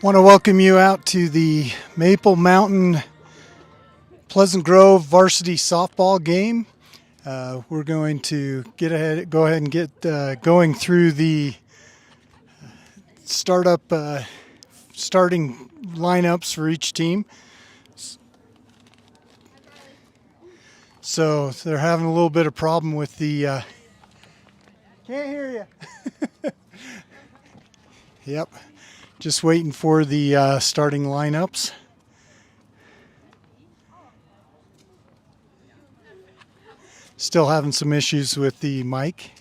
Want to welcome you out to the Maple Mountain Pleasant Grove Varsity softball game. We're going to go ahead and get going through the starting lineups for each team. So they're having a little bit of problem with the can't hear you. Yep. Just waiting for the starting lineups. Still having some issues with the mic.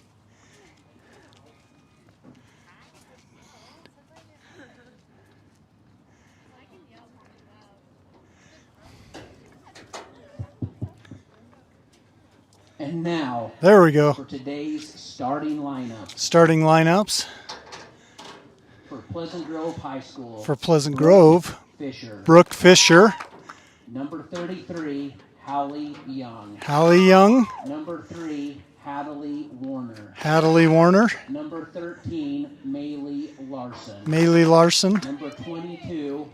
And now, there we go. For today's starting lineup. Starting lineups. For Pleasant Grove High School. For Pleasant Grove, Fisher. Brooke Fisher. Number 33, Hallie Young. Hallie Young. Number 3, Hadley Warner. Hadley Warner. Number 13, Mallie Larson. Mallie Larson. Number 22,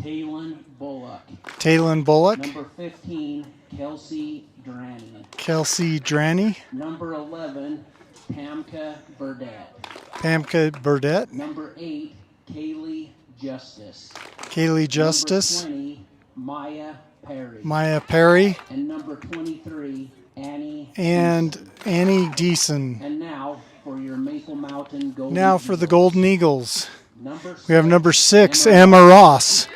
Jazlyn Bullock. Jazlyn Bullock. Number 15, Kelsey Draney. Kelsey Draney. Number 11, Pamka Burdett. Pamka Burdett. Number 8, Kaylee Justice. Kaylee Justice. Number 20, Maya Perry. Maya Perry. And number 23, Annie. And Deason. Annie Deason. And now for your Maple Mountain Golden Now for the Golden Eagles. We have six, number 6, Emma Ross.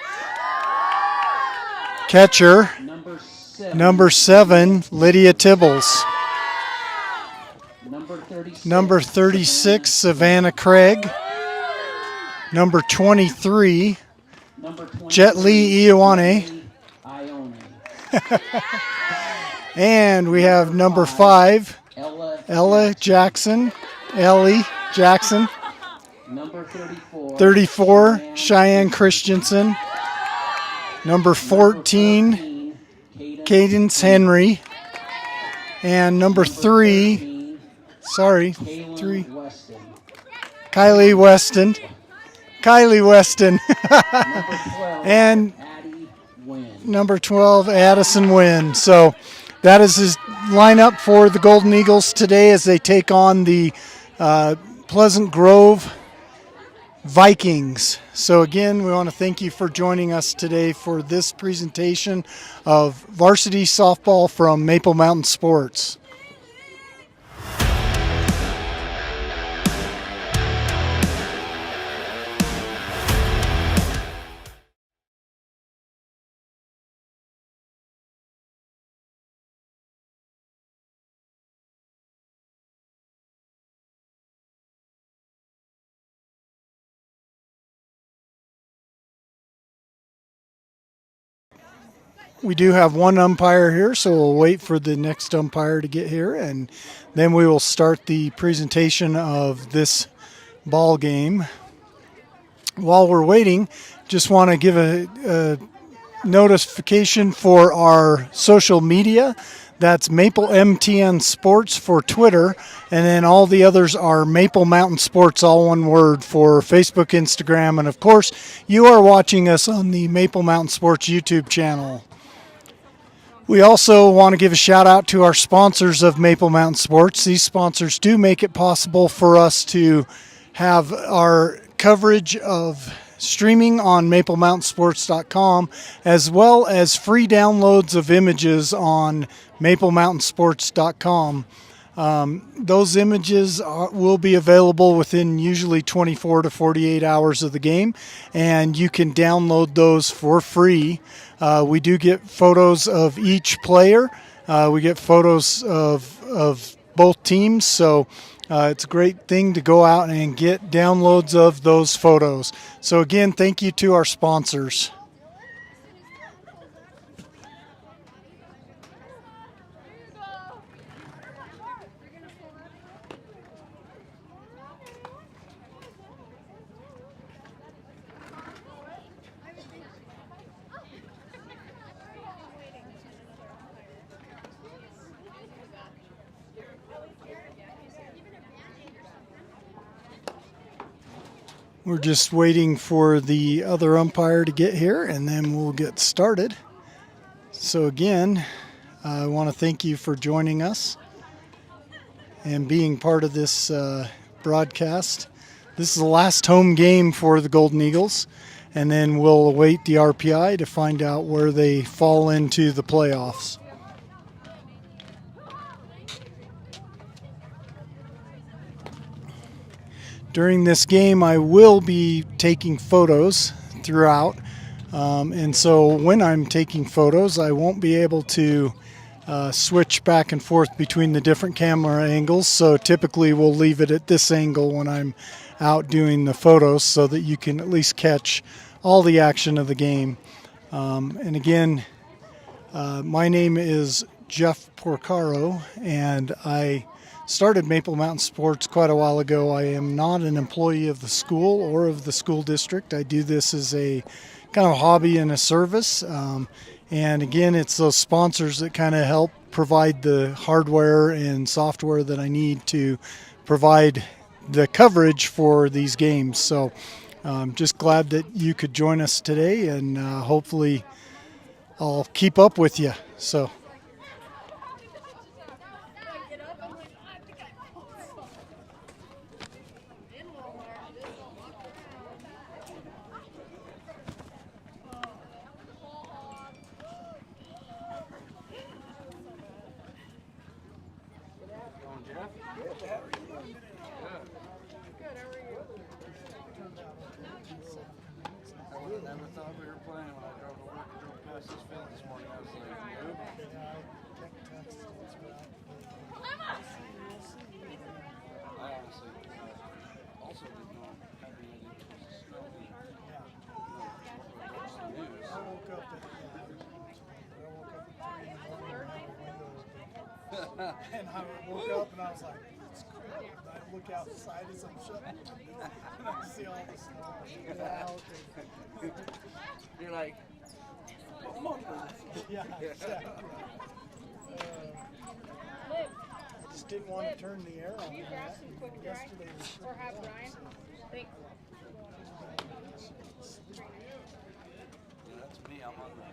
Catcher. Number 7, Lydia Tibbles. Number 36, Savannah Craig. Number 23, Jet Lee Ioane. And we have number 5, Ellie Jackson. Number 34, Cheyenne Christensen. Number 14, Cadence Henry. And number 3, Kylie Weston. And number 12, Addison Wynn. So that is his lineup for the Golden Eagles today as they take on the Pleasant Grove Vikings. So again, we want to thank you for joining us today for this presentation of varsity softball from Maple Mountain Sports. We do have one umpire here, so we'll wait for the next umpire to get here, and then we will start the presentation of this ball game. While we're waiting, just want to give a notification for our social media. That's Maple MTN Sports for Twitter, and then all the others are Maple Mountain Sports, all one word, for Facebook, Instagram, and of course, you are watching us on the Maple Mountain Sports YouTube channel. We also want to give a shout out to our sponsors of Maple Mountain Sports. These sponsors do make it possible for us to have our coverage of streaming on MapleMountainSports.com, as well as free downloads of images on MapleMountainSports.com. Those images will be available within usually 24 to 48 hours of the game, and you can download those for free. We do get photos of each player. We get photos of both teams, so it's a great thing to go out and get downloads of those photos. So again, thank you to our sponsors. We're just waiting for the other umpire to get here, and then we'll get started. So again, I want to thank you for joining us and being part of this broadcast. This is the last home game for the Golden Eagles, and then we'll await the RPI to find out where they fall into the playoffs. During this game, I will be taking photos throughout, and so when I'm taking photos, I won't be able to switch back and forth between the different camera angles, so typically we'll leave it at this angle when I'm out doing the photos so that you can at least catch all the action of the game. And again, my name is Jeff Porcaro, and I started Maple Mountain Sports quite a while ago. I am not an employee of the school or of the school district. I do this as a kind of hobby and a service. And again, it's those sponsors that kind of help provide the hardware and software that I need to provide the coverage for these games. So I'm just glad that you could join us today, and hopefully I'll keep up with you. So. And I woke up and I was like, it's cool. And I look outside as I'm shutting and I see all this stuff. You're like, yeah, exactly. I just didn't want to turn the air on. Yesterday was Or have Ryan. Thanks. that's me. I'm on that.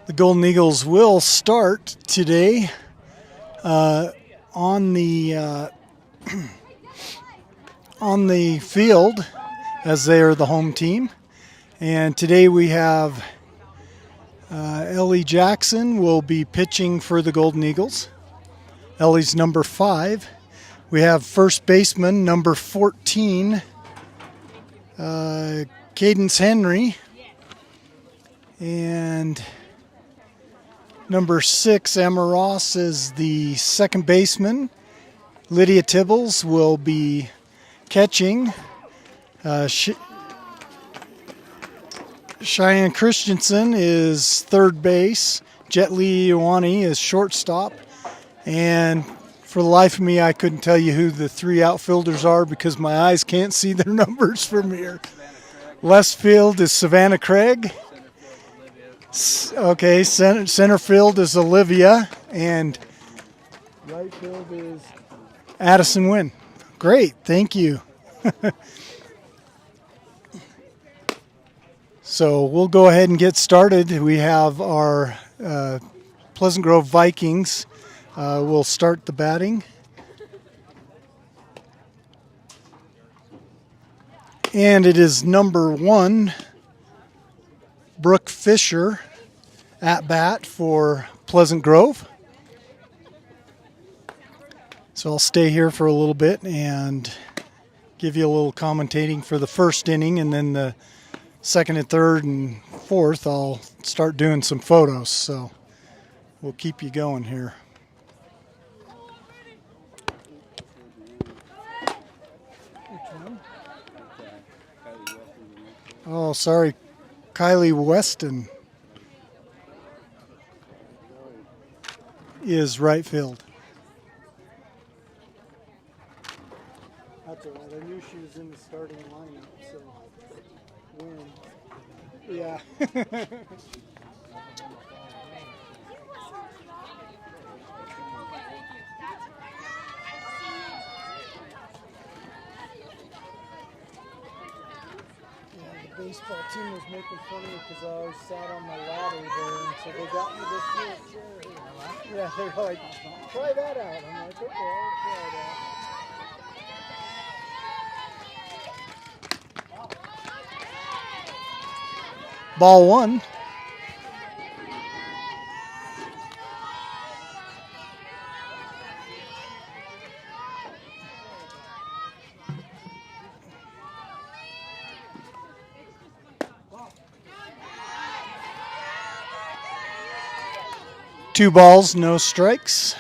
The Golden Eagles will start today on the on the field as they are the home team. And today we have Ellie Jackson will be pitching for the Golden Eagles. Ellie's number 5. We have first baseman number 14, Cadence Henry, and number 6, Emma Ross, is the second baseman. Lydia Tibbles will be catching. Cheyenne Christensen is third base. Jet Lee Iwani is shortstop. And for the life of me, I couldn't tell you who the 3 outfielders are because my eyes can't see their numbers from here. Left field is Savannah Craig. Okay, center field is Olivia, and right field is Addison Wynn. Great, thank you. So we'll go ahead and get started. We have our Pleasant Grove Vikings. We'll start the batting. And it is number 1, Brooke Fisher, at bat for Pleasant Grove. So I'll stay here for a little bit and give you a little commentating for the first inning, and then the second and third and fourth I'll start doing some photos. So we'll keep you going here. Oh, sorry, Kylie Weston. is right field. That's all right. I knew she was in the starting lineup, so win. Yeah. The baseball team was making fun of me because I always sat on the ladder there, and so they got me this little chair. Yeah, they're like, try that out. I'm like, okay, I'll try that. Ball one. Two balls, no strikes.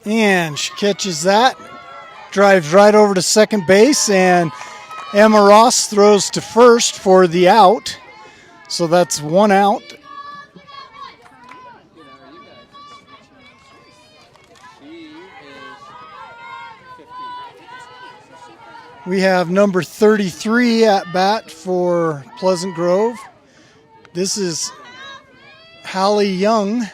And she catches that, drives right over to second base, and Emma Ross throws to first for the out. So that's one out. We have number 33 at bat for Pleasant Grove. This is Hallie Young.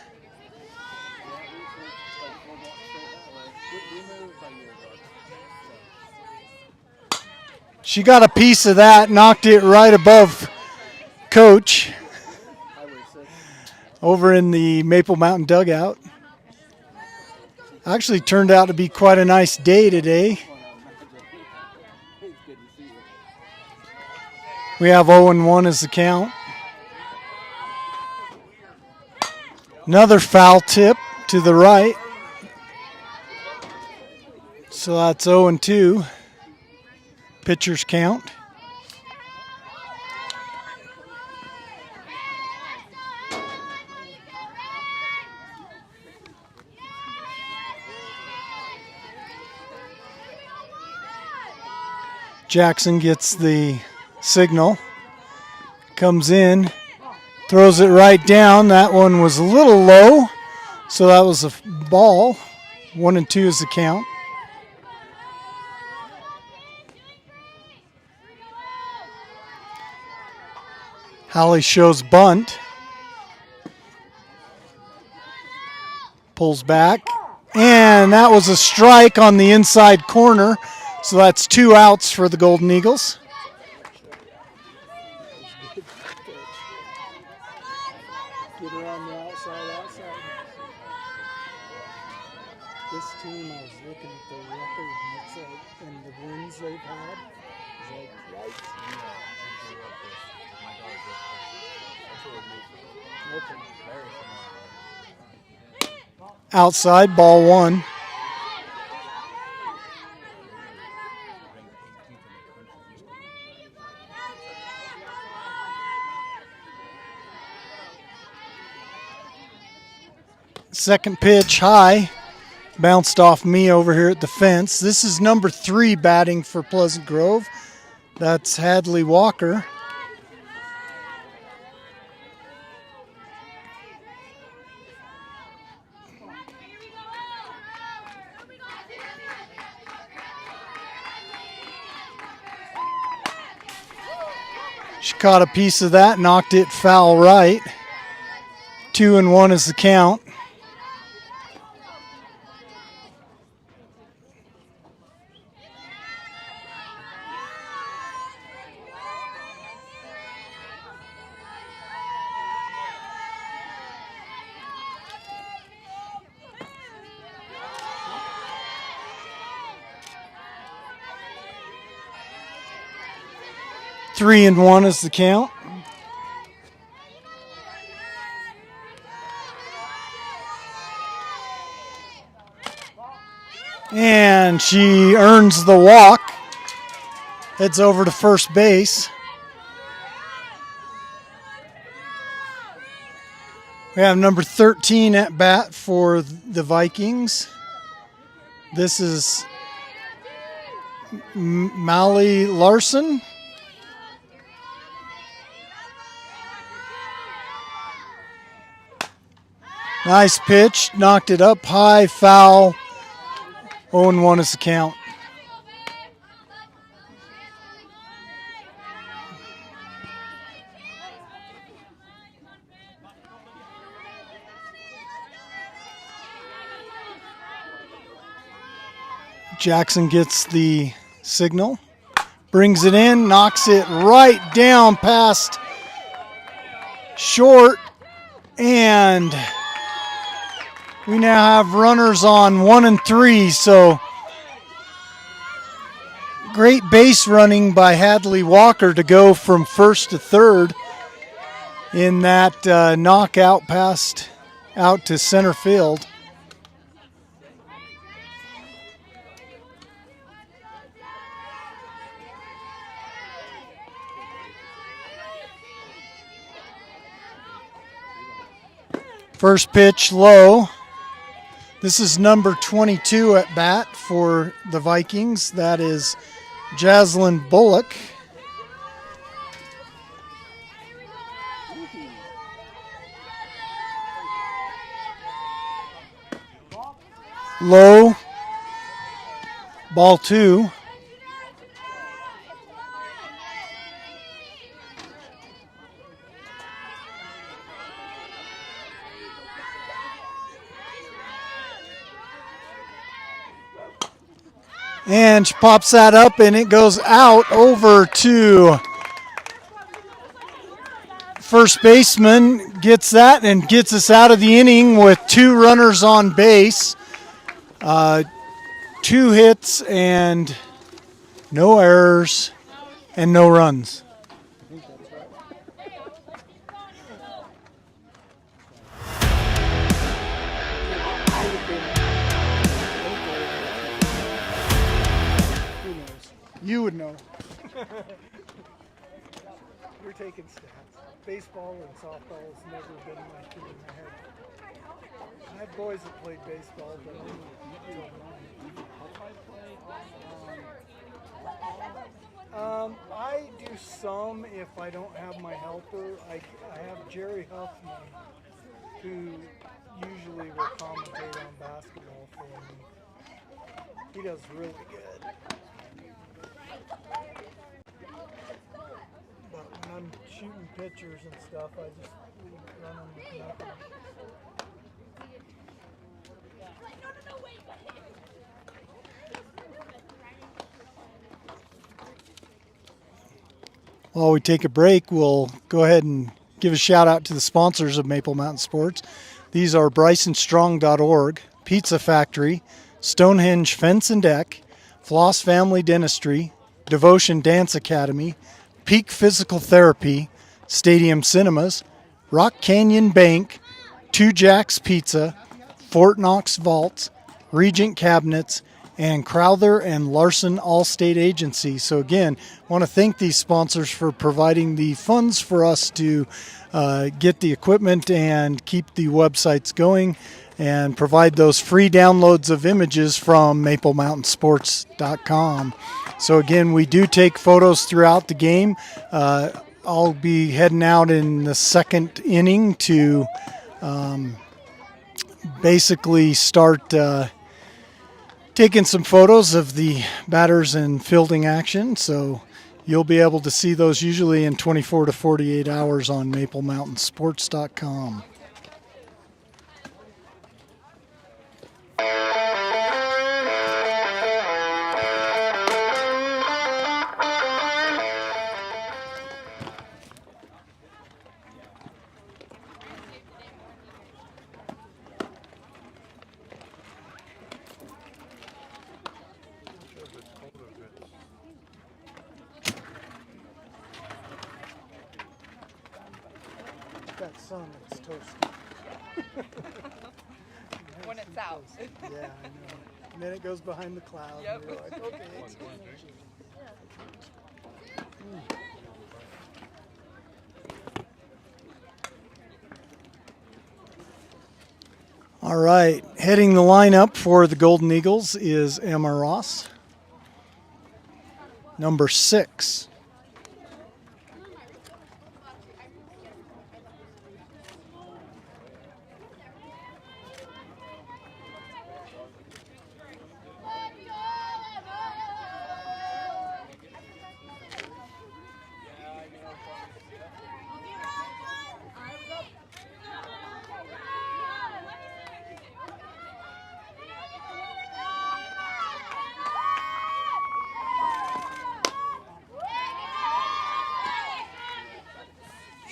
She got a piece of that, knocked it right above Coach over in the Maple Mountain dugout. Actually turned out to be quite a nice day today. We have 0-1 as the count. Another foul tip to the right. So that's 0-2. Pitcher's count. Jackson gets the signal, comes in, throws it right down. That one was a little low, so that was a ball. 1-2 is the count. Hallie shows bunt. Pulls back. And that was a strike on the inside corner. So that's 2 outs for the Golden Eagles. Get her on the outside. This team, I was looking at the record, and it's like, and the wins they've had, is like right. Outside, ball one. Second pitch high, bounced off me over here at the fence. This is number 3 batting for Pleasant Grove. That's Hadley Walker. She caught a piece of that, knocked it foul right. 2-1 is the count. Three and 1 is the count. And she earns the walk. Heads over to first base. We have number 13 at bat for the Vikings. This is Mallie Larson. Nice pitch, knocked it up high, foul. 0-1 is the count. Jackson gets the signal, brings it in, knocks it right down past short, and we now have runners on 1 and 3, so great base running by Hadley Walker to go from first to third in that knockout pass out to center field. First pitch low. This is number 22 at bat for the Vikings. That is Jazlyn Bullock. Low. Ball 2. And she pops that up, and it goes out over to first baseman. Gets that and gets us out of the inning with 2 runners on base. 2 hits and no errors and no runs. You would know. We're taking stats. Baseball and softball has never been my thing in my head. I had boys that played baseball, but only until 9. I do some if I don't have my helper. I have Jerry Huffman, who usually will commentate on basketball for me. He does really good. But when I'm shooting pictures and stuff, I just run them with nothing. While we take a break, we'll go ahead and give a shout out to the sponsors of Maple Mountain Sports. These are BrysonStrong.org, Pizza Factory, Stonehenge Fence and Deck, Floss Family Dentistry, Devotion Dance Academy, Peak Physical Therapy, Stadium Cinemas, Rock Canyon Bank, Two Jacks Pizza, Fort Knox Vaults, Regent Cabinets, and Crowther and Larson Allstate Agency. So again, I want to thank these sponsors for providing the funds for us to get the equipment and keep the websites going and provide those free downloads of images from MapleMountainSports.com. So again, we do take photos throughout the game. I'll be heading out in the second inning to basically start taking some photos of the batters and fielding action. So you'll be able to see those usually in 24 to 48 hours on MapleMountainSports.com. That sun, it's toasty. When it's out. Yeah, I know. And then it goes behind the cloud. Yep. And you're like, okay, it's All right, heading the lineup for the Golden Eagles is Emma Ross. number 6.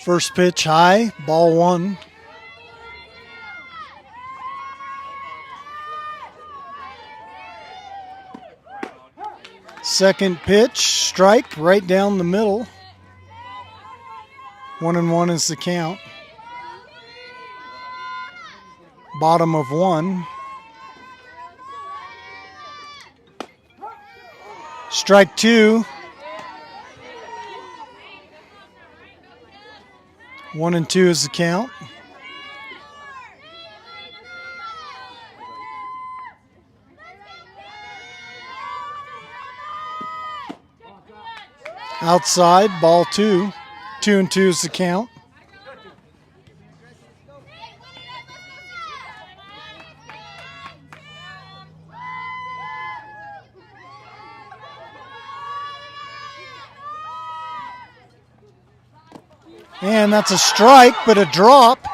First pitch high, ball 1. Second pitch, strike right down the middle. 1-1 is the count. Bottom of 1. Strike 2. 1-2 is the count. Outside, ball 2. 2-2 is the count. And that's a strike, but a drop.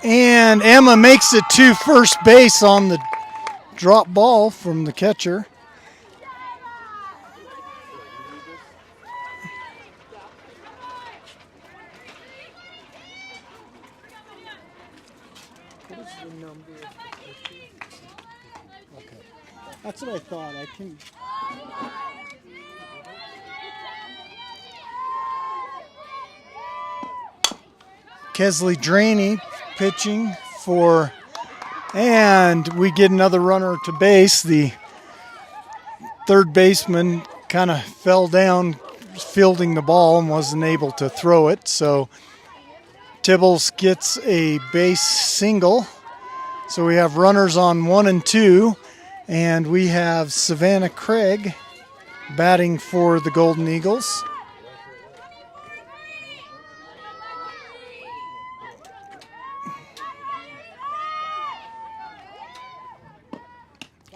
And Emma makes it to first base on the drop ball from the catcher. What is the number of the pitcher? Okay. That's what I thought. I can. Kelsey Draney pitching for, and we get another runner to base. The third baseman kind of fell down fielding the ball and wasn't able to throw it. So Tibbles gets a base single. So we have runners on 1 and 2, and we have Savannah Craig batting for the Golden Eagles.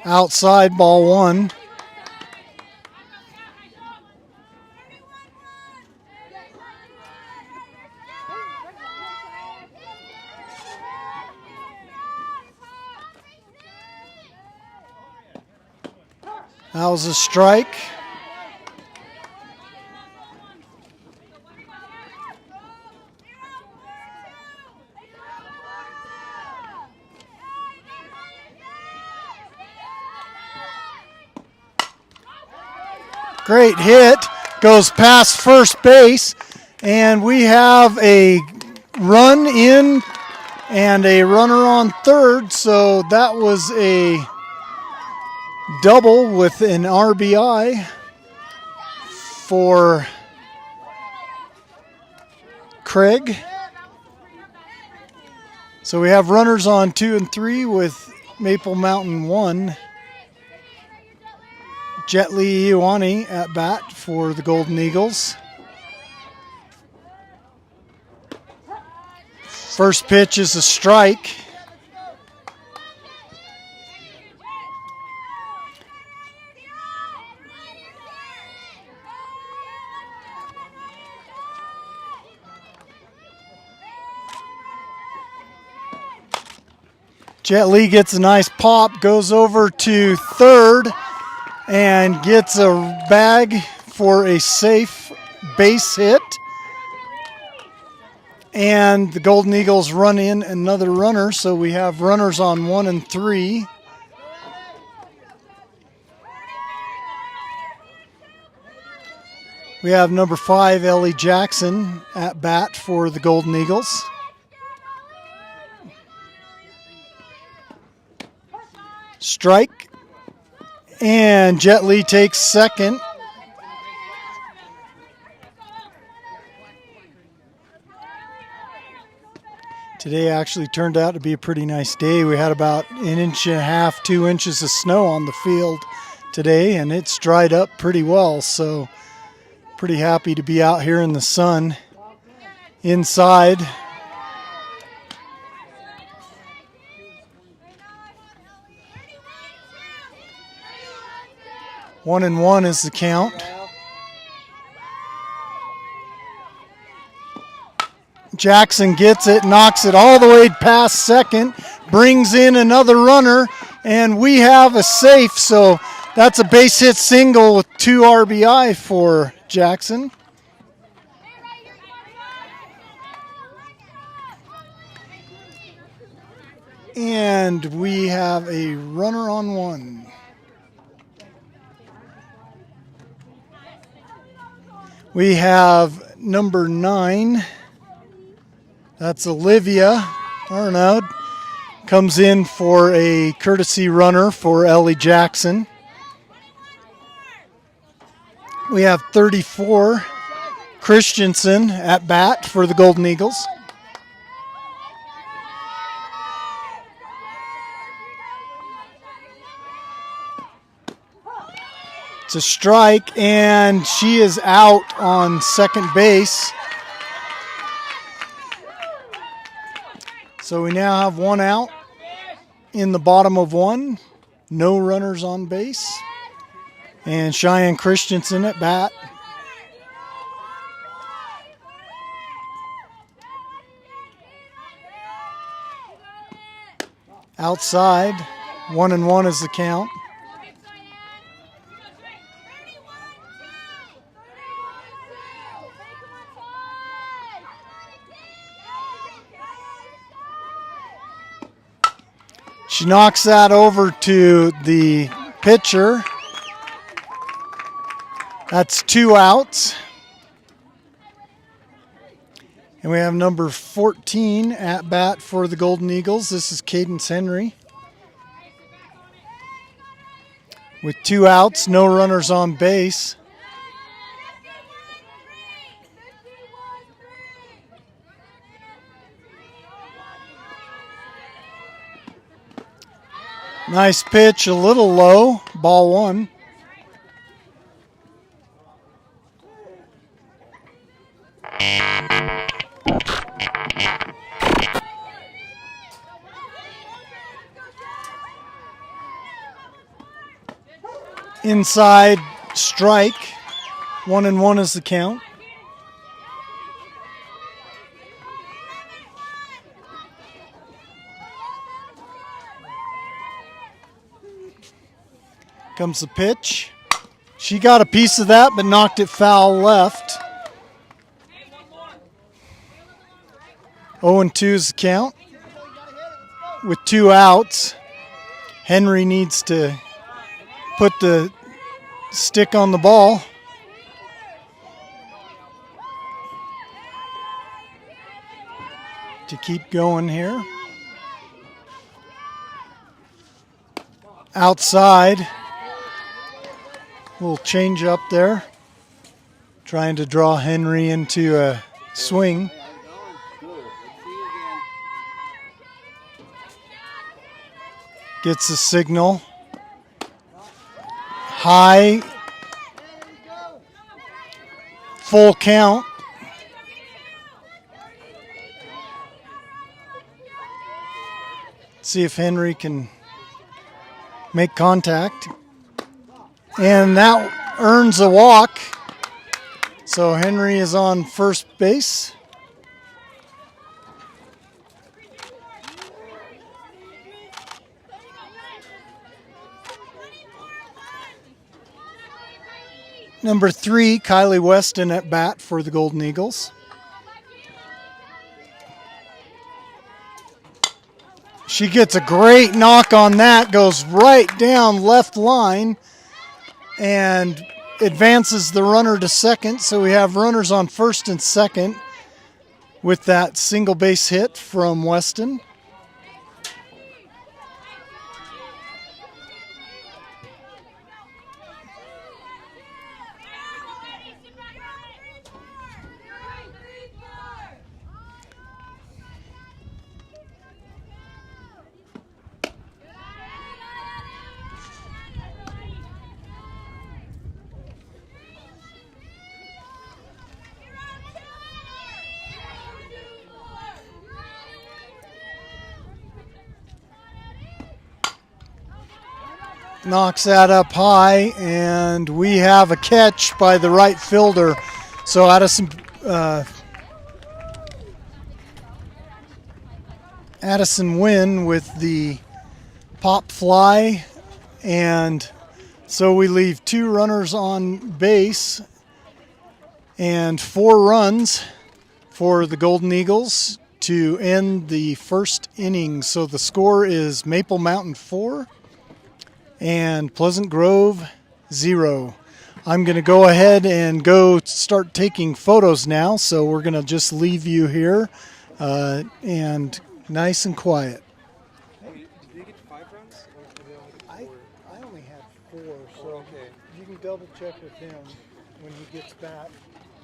Outside, ball 1. That was a strike. Great hit, goes past first base, and we have a run in and a runner on third, so that was a double with an RBI for Craig. So we have runners on 2 and 3 with Maple Mountain 1. Jet Li Iwani at bat for the Golden Eagles. First pitch is a strike. Jet Li gets a nice pop, goes over to third, and gets a bag for a safe base hit. And the Golden Eagles run in another runner, so we have runners on 1 and 3. We have number 5, Ellie Jackson, at bat for the Golden Eagles. Strike. And Jet Li takes second. Today actually turned out to be a pretty nice day. We had about 1.5 inches, 2 inches of snow on the field today, and it's dried up pretty well, so pretty happy to be out here in the sun. Inside, one and one is the count. Jackson gets it, knocks it all the way past second, brings in another runner, and we have a safe. So that's a base hit single with 2 RBI for Jackson. And we have a runner on one. We have number 9. That's Olivia Arnaud. Comes in for a courtesy runner for Ellie Jackson. We have 34, Christensen at bat for the Golden Eagles. It's a strike, and she is out on second base. So we now have 1 out in the bottom of 1. No runners on base. And Cheyenne Christensen at bat. Outside, 1 and 1 is the count. She knocks that over to the pitcher. That's 2 outs. And we have number 14 at bat for the Golden Eagles. This is Cadence Henry. With 2 outs, no runners on base. Nice pitch, a little low, ball 1. Inside, strike, 1 and 1 is the count. Comes the pitch. She got a piece of that, but knocked it foul left. 0-2 is the count. With 2 outs, Henry needs to put the stick on the ball. To keep going here. Outside. Little change up there. Trying to draw Henry into a swing. Gets the signal. High. Full count. See if Henry can make contact. And that earns a walk. So Henry is on first base. Number 3, Kylie Weston at bat for the Golden Eagles. She gets a great knock on that, goes right down left line and advances the runner to second. So we have runners on first and second with that single base hit from Weston. knocks that up high, and we have a catch by the right fielder. So Addison Wynn with the pop fly, and so we leave 2 runners on base and 4 runs for the Golden Eagles to end the first inning. So the score is Maple Mountain 4 and Pleasant Grove 0. I'm going to go ahead and go start taking photos now, so we're going to just leave you here and nice and quiet. Did they get 5 runs? Or did they only get 4? I only had 4, so okay. you can double check with him when he gets back.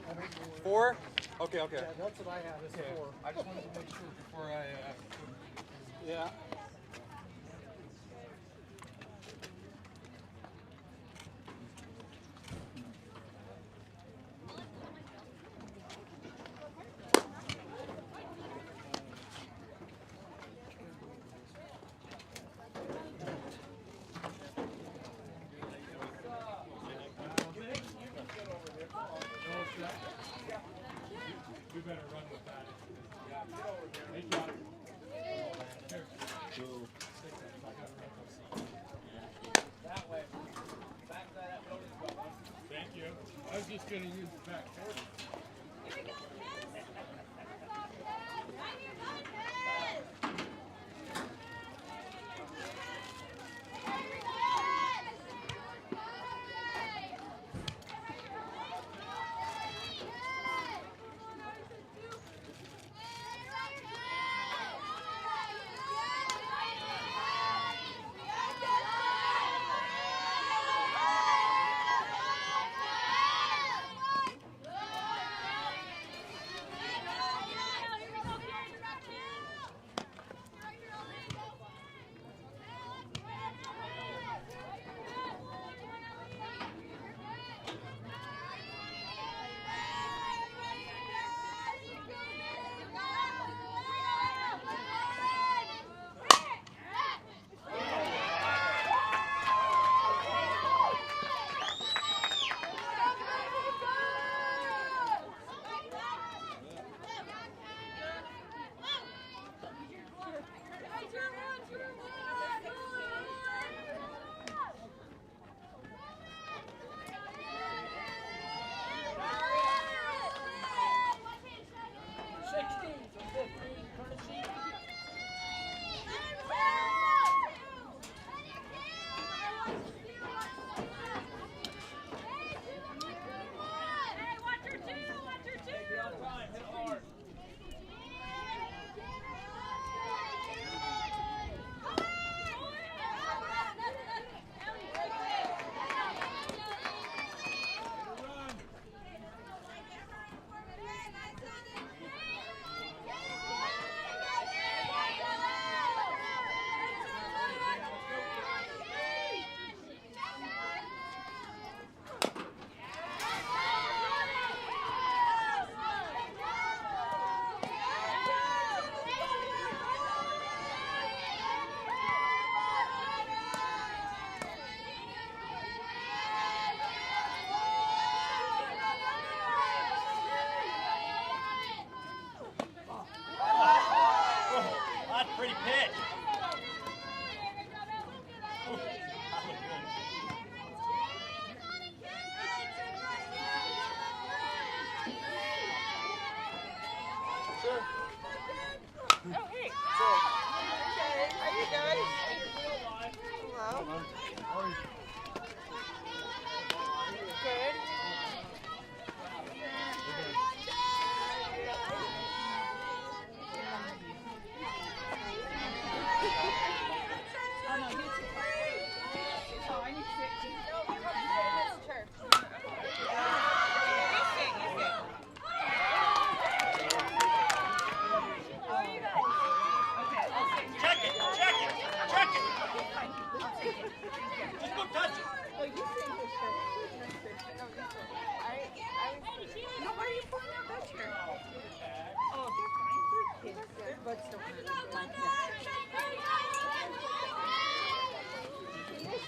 I don't know 4? Okay. Yeah, that's what I had is 4. I just wanted to make sure before I. Yeah. I was just going to use the back.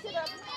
Sit up.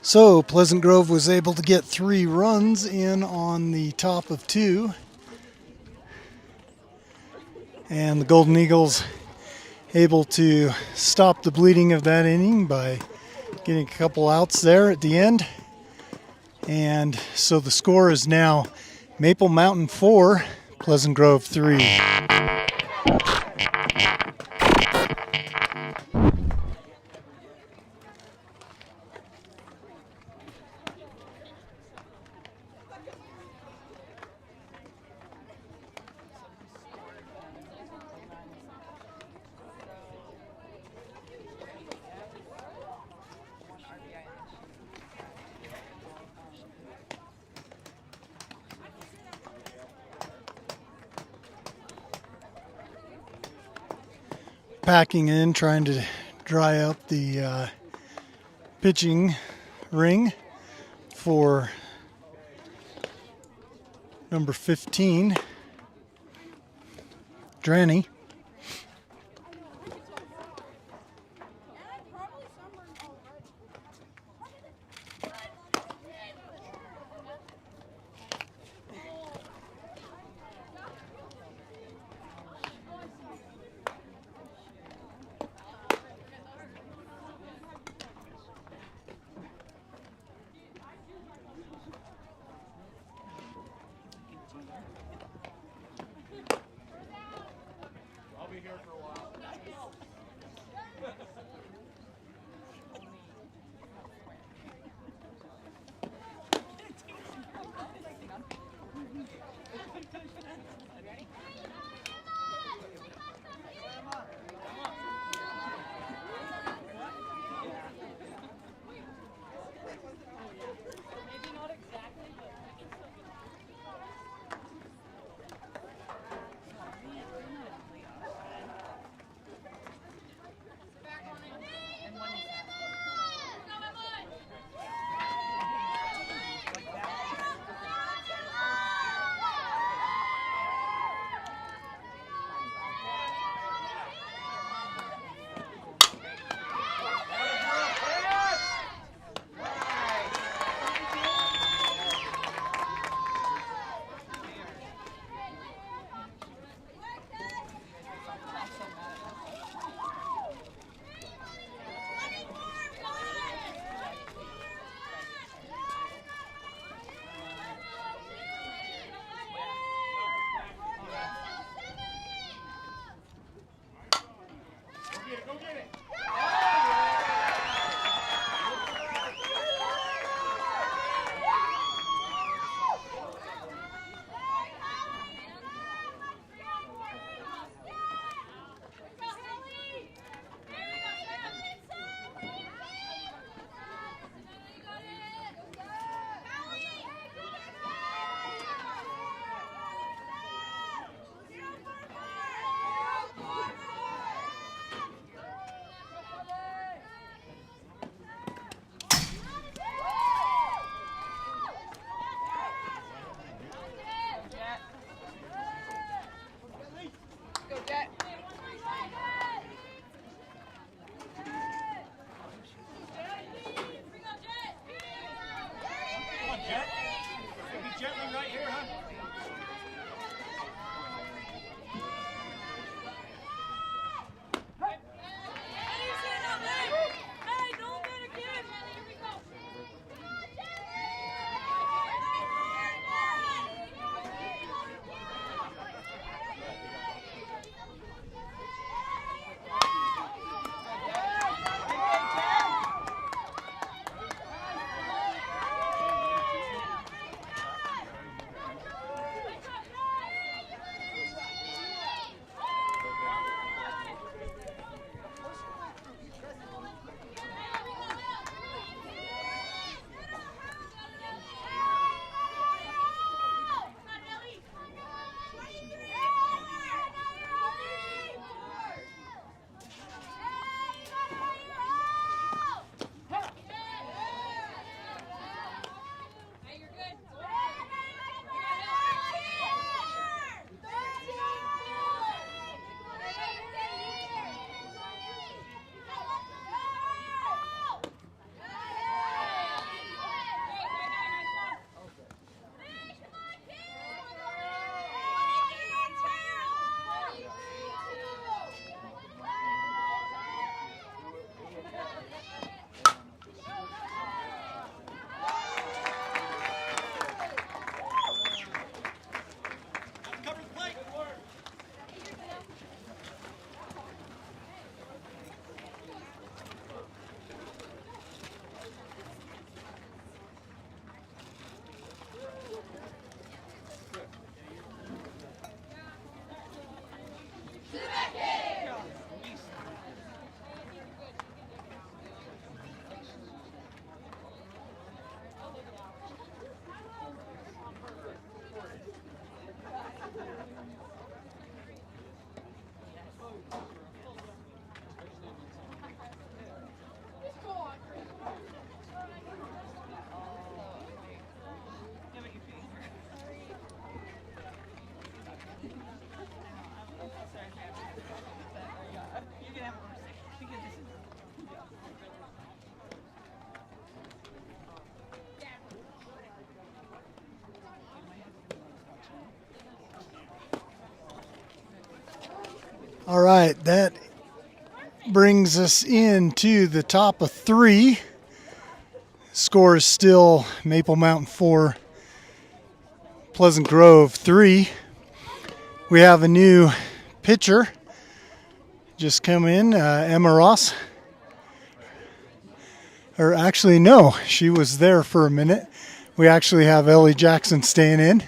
So Pleasant Grove was able to get 3 runs in on the top of 2. And the Golden Eagles able to stop the bleeding of that inning by getting a couple outs there at the end. And so the score is now Maple Mountain 4, Pleasant Grove 3. Packing in, trying to dry up the pitching ring for number 15, Draney. All right, that brings us into the top of 3. Score is still Maple Mountain 4, Pleasant Grove 3. We have a new pitcher just come in, Emma Ross. Or actually, no, she was there for a minute. We actually have Ellie Jackson staying in.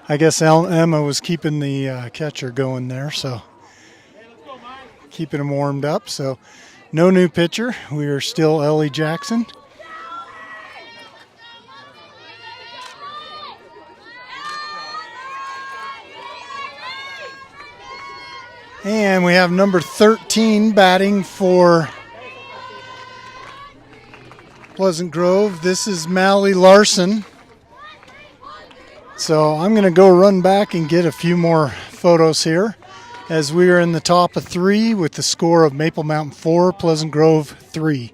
I guess Emma was keeping the catcher going there, so keeping him warmed up. So no new pitcher. We are still Ellie Jackson. And we have number 13 batting for Pleasant Grove. This is Mallie Larson. So I'm going to go run back and get a few more photos here as we are in the top of 3 with the score of Maple Mountain 4, Pleasant Grove 3.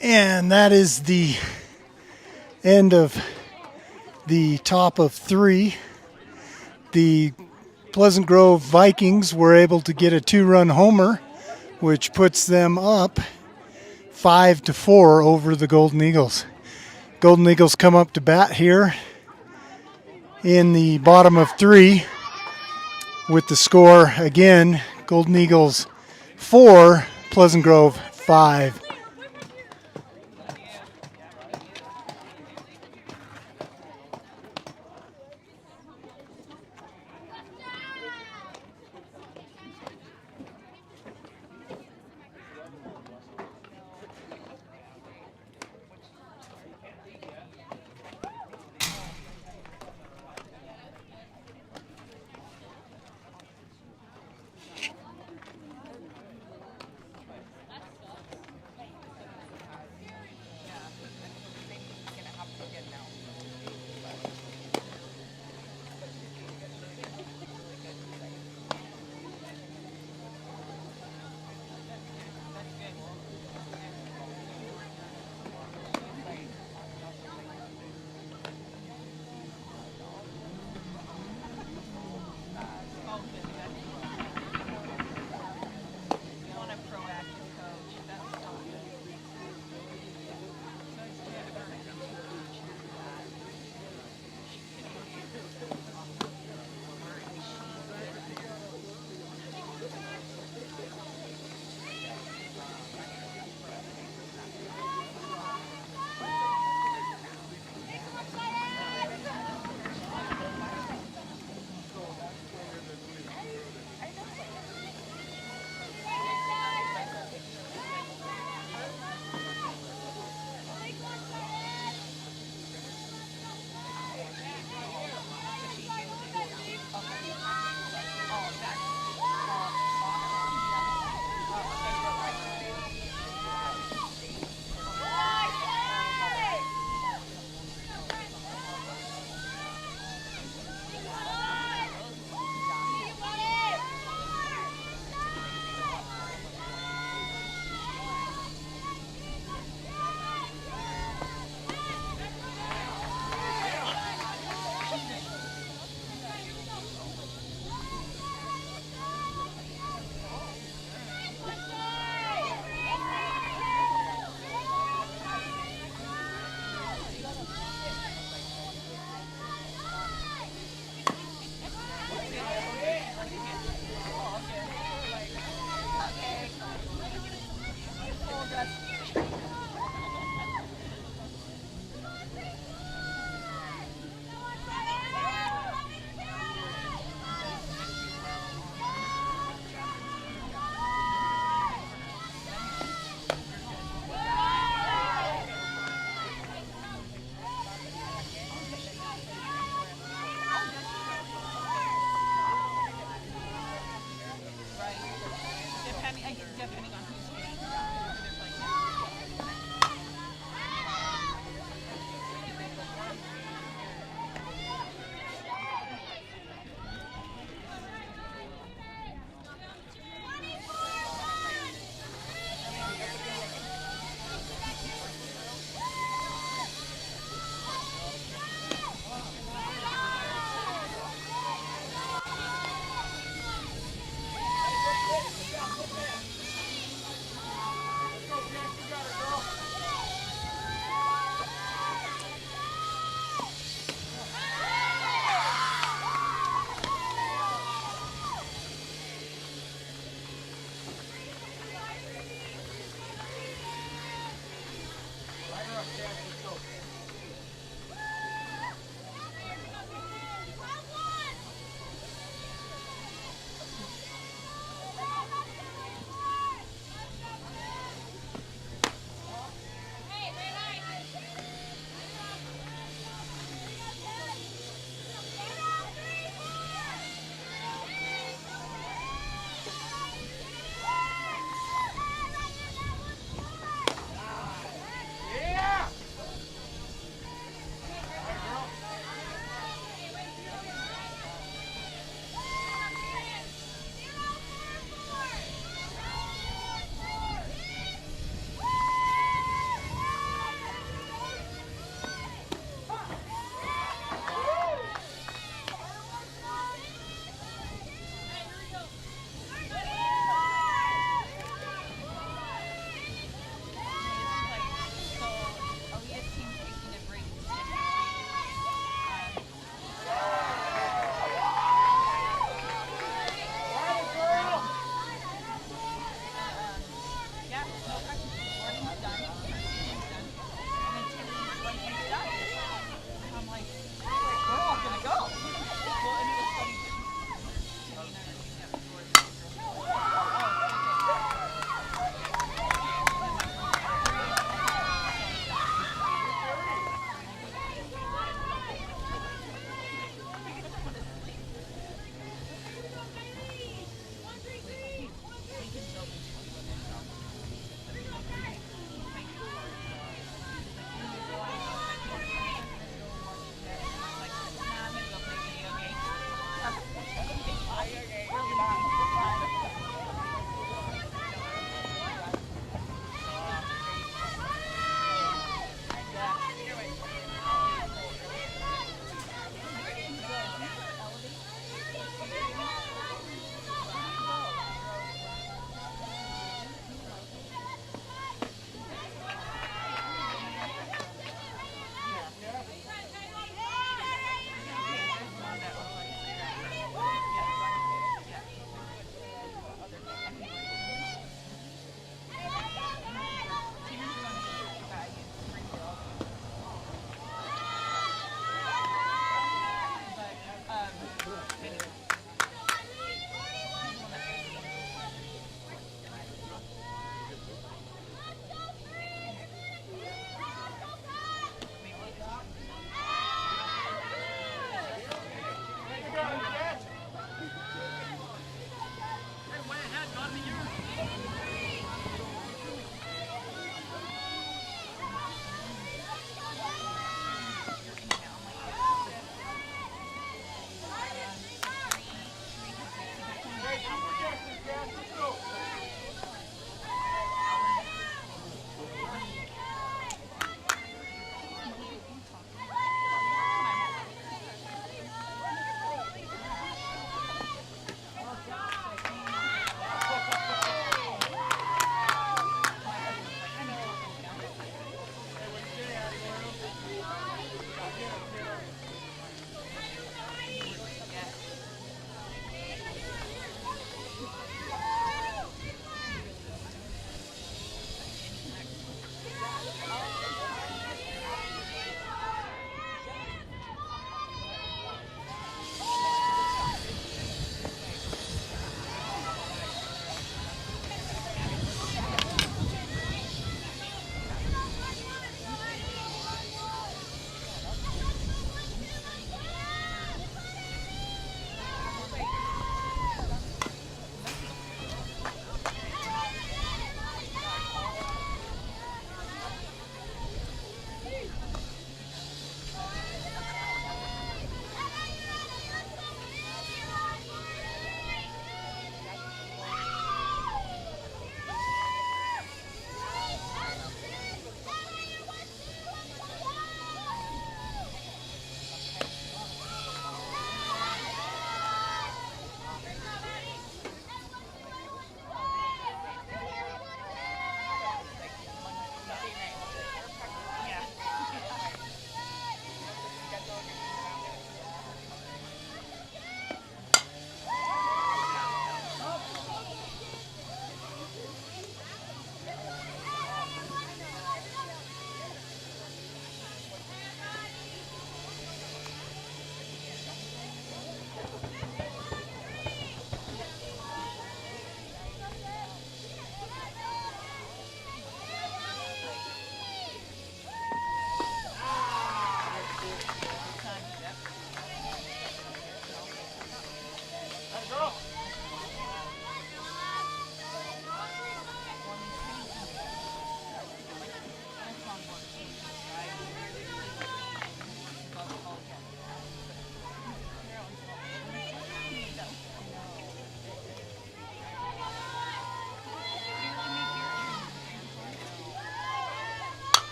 And that is the end of the top of 3. The Pleasant Grove Vikings were able to get a 2-run homer, which puts them up 5-4 over the Golden Eagles. Golden Eagles come up to bat here in the bottom of 3 with the score again, Golden Eagles 4, Pleasant Grove 5.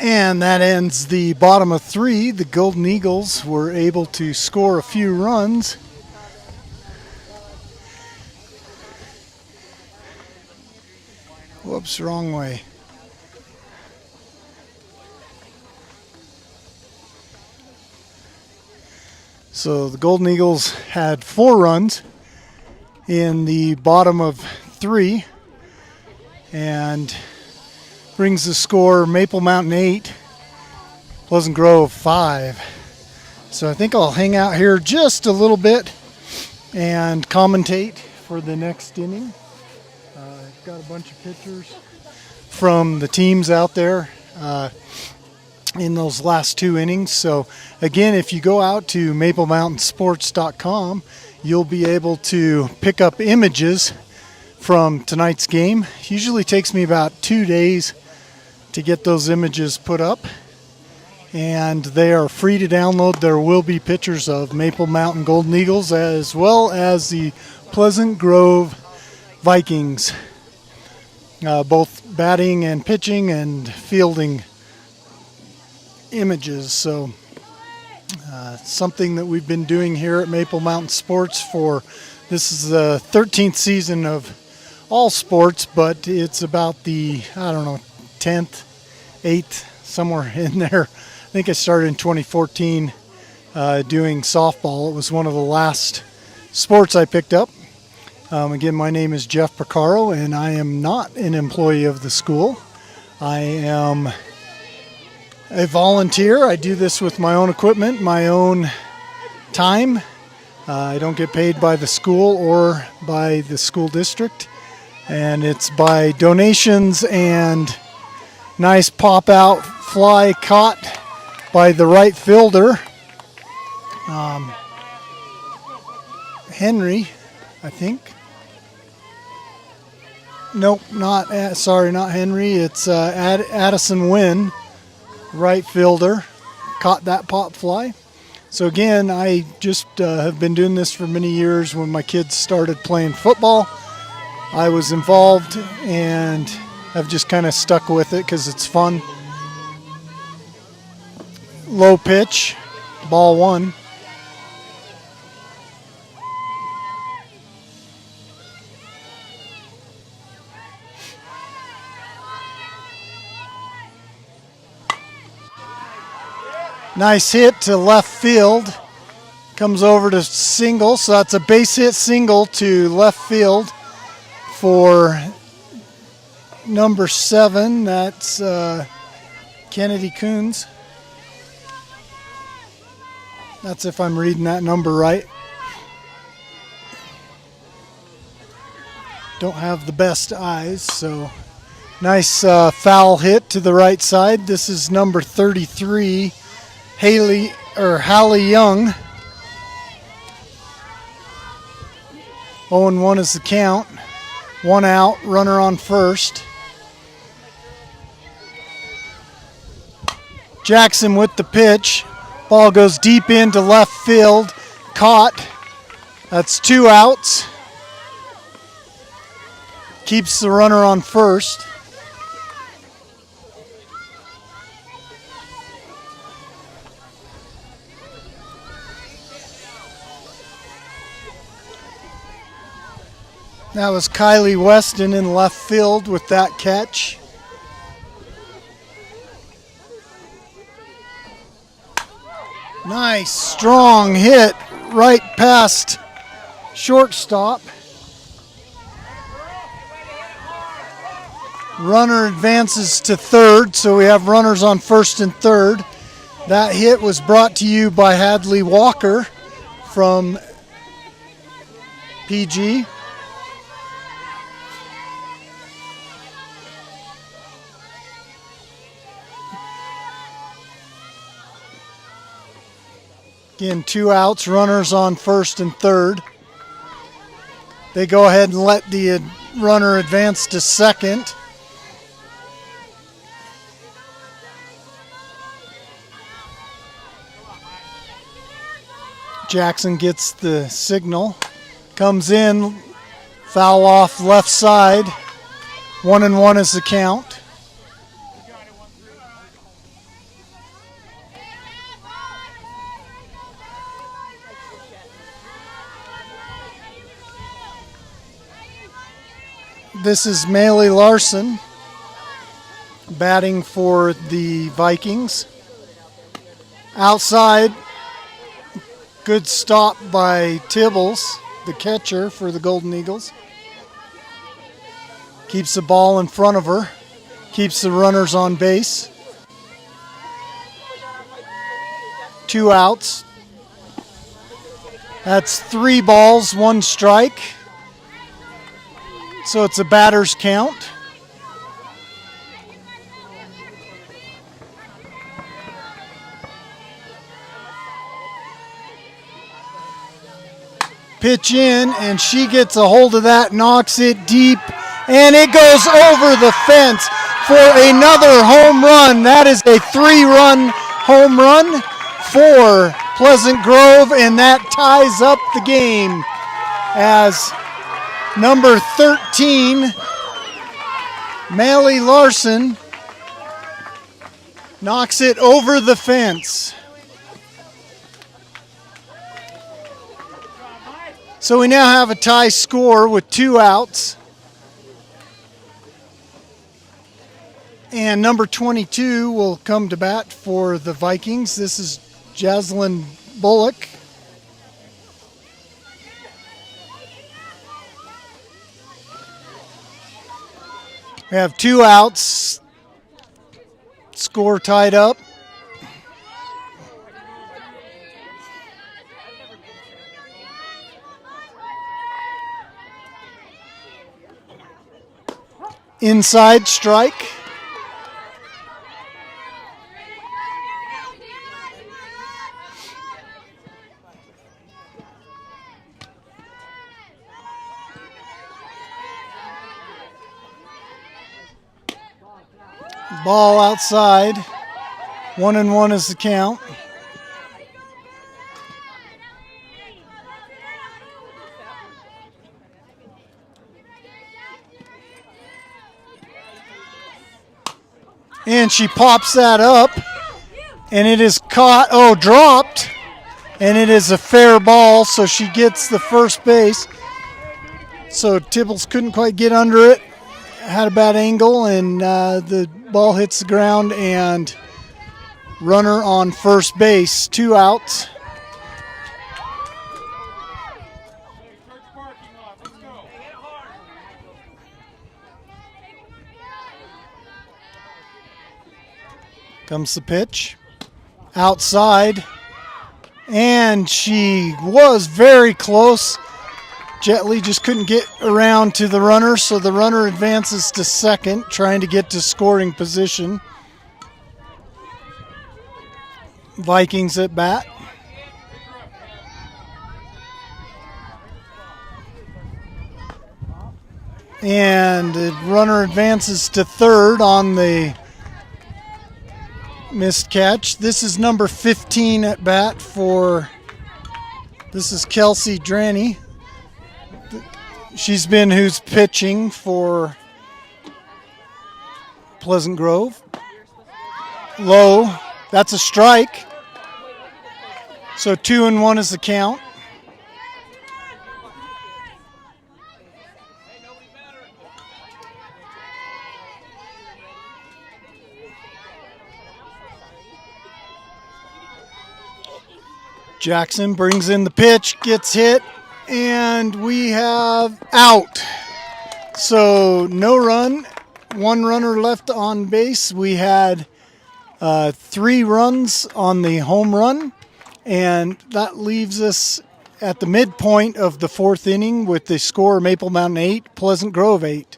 And that ends the bottom of 3. The Golden Eagles were able to score a few runs. Whoops, wrong way. So the Golden Eagles had 4 runs in the bottom of 3. And brings the score Maple Mountain 8, Pleasant Grove 5. So I think I'll hang out here just a little bit and commentate for the next inning. I've got a bunch of pictures from the teams out there in those last 2 innings. So again, if you go out to MapleMountainSports.com, you'll be able to pick up images from tonight's game. Usually takes me about 2 days to get those images put up, and they are free to download. There will be pictures of Maple Mountain Golden Eagles as well as the Pleasant Grove Vikings, both batting and pitching and fielding images. So something that we've been doing here at Maple Mountain Sports for, this is the 13th season of all sports, but it's about the, 10th, 8th, somewhere in there. I think I started in 2014 doing softball. It was one of the last sports I picked up. Again, my name is Jeff Porcaro, and I am not an employee of the school. I am a volunteer. I do this with my own equipment, my own time. I don't get paid by the school or by the school district. And it's by donations and nice pop-out fly caught by the right fielder, Henry, I think. Nope, not Henry. It's Addison Wynn, right fielder, caught that pop fly. So again, I just have been doing this for many years. When my kids started playing football, I was involved and have just kind of stuck with it because it's fun. Low pitch, ball one. Nice hit to left field. Comes over to single, so that's a base hit single to left field for number 7. That's Kennedy Coons. That's if I'm reading that number right. Don't have the best eyes, so nice foul hit to the right side. This is number 33, Hadley Young. 0-1 is the count. 1 out, runner on first. Jackson with the pitch. Ball goes deep into left field. Caught. That's 2 outs. Keeps the runner on first. That was Kylie Weston in left field with that catch. Nice, strong hit right past shortstop. Runner advances to third, so we have runners on first and third. That hit was brought to you by Hadley Walker from PG. Again, 2 outs, runners on first and third. They go ahead and let the runner advance to second. Jackson gets the signal. Comes in, foul off left side. 1-1 is the count. This is Mallie Larson batting for the Vikings. Outside, good stop by Tibbles, the catcher for the Golden Eagles. Keeps the ball in front of her. Keeps the runners on base. 2 outs. That's 3 balls, 1 strike. So it's a batter's count. Pitch in, and she gets a hold of that, knocks it deep, and it goes over the fence for another home run. That is a 3-run home run for Pleasant Grove, and that ties up the game as number 13, Mallie Larson, knocks it over the fence. So we now have a tie score with 2 outs. And number 22 will come to bat for the Vikings. This is Jazlyn Bullock. We have 2 outs. Score tied up. Inside strike. Ball outside. 1-1 is the count. And she pops that up, and it is caught, dropped, and it is a fair ball, so she gets the first base. So Tibbles couldn't quite get under it, had a bad angle, and the ball hits the ground, and runner on first base, 2 outs. Comes the pitch. Outside. And she was very close. Jet Li just couldn't get around to the runner, so the runner advances to second, trying to get to scoring position. Vikings at bat. And the runner advances to third on the missed catch. This is number 15 at bat this is Kelsey Draney. She's been who's pitching for Pleasant Grove. Low. That's a strike. So 2-1 is the count. Jackson brings in the pitch, gets hit, and we have out. So no run, 1 runner left on base. We had 3 runs on the home run, and that leaves us at the midpoint of the 4th inning with the score Maple Mountain 8, Pleasant Grove 8.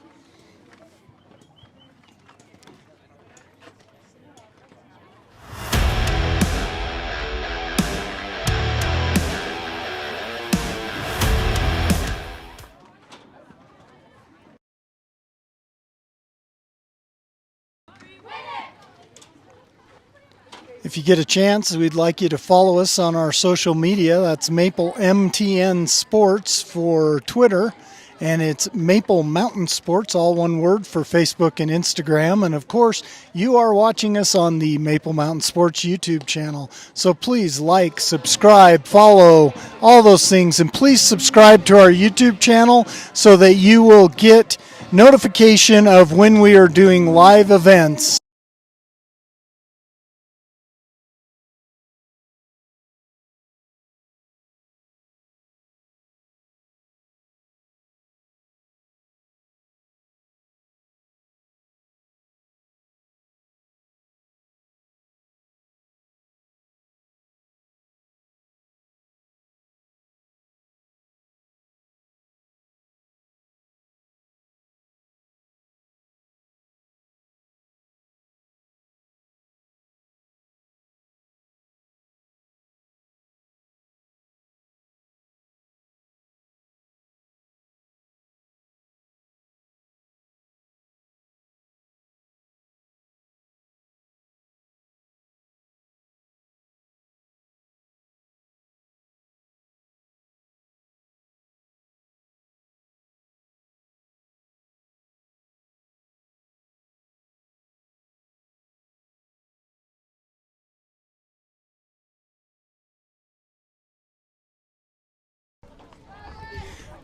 If you get a chance, we'd like you to follow us on our social media. That's Maple MTN Sports for Twitter, and it's Maple Mountain Sports, all one word, for Facebook and Instagram. And of course, you are watching us on the Maple Mountain Sports YouTube channel. So please like, subscribe, follow, all those things. And please subscribe to our YouTube channel so that you will get notification of when we are doing live events.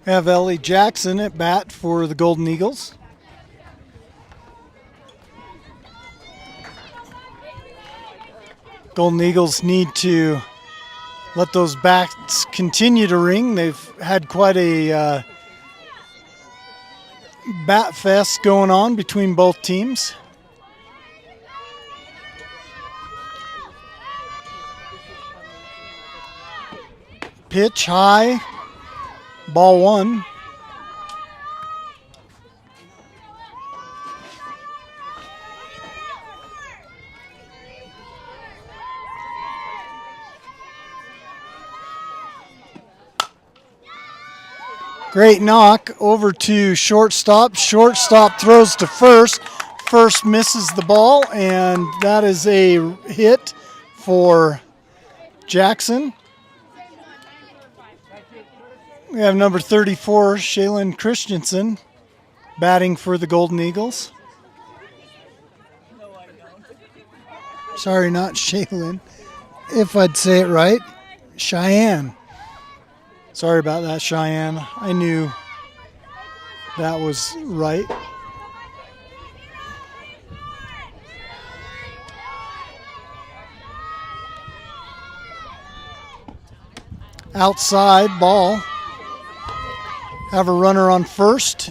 We have Ellie Jackson at bat for the Golden Eagles. Golden Eagles need to let those bats continue to ring. They've had quite a bat fest going on between both teams. Pitch high. Ball 1. Great knock over to shortstop. Shortstop throws to first. First misses the ball, and that is a hit for Jackson. We have number 34, Shaylyn Christensen, batting for the Golden Eagles. Sorry, not Shaylyn. If I'd say it right, Cheyenne. Sorry about that, Cheyenne. I knew that was right. Outside ball. Have a runner on first.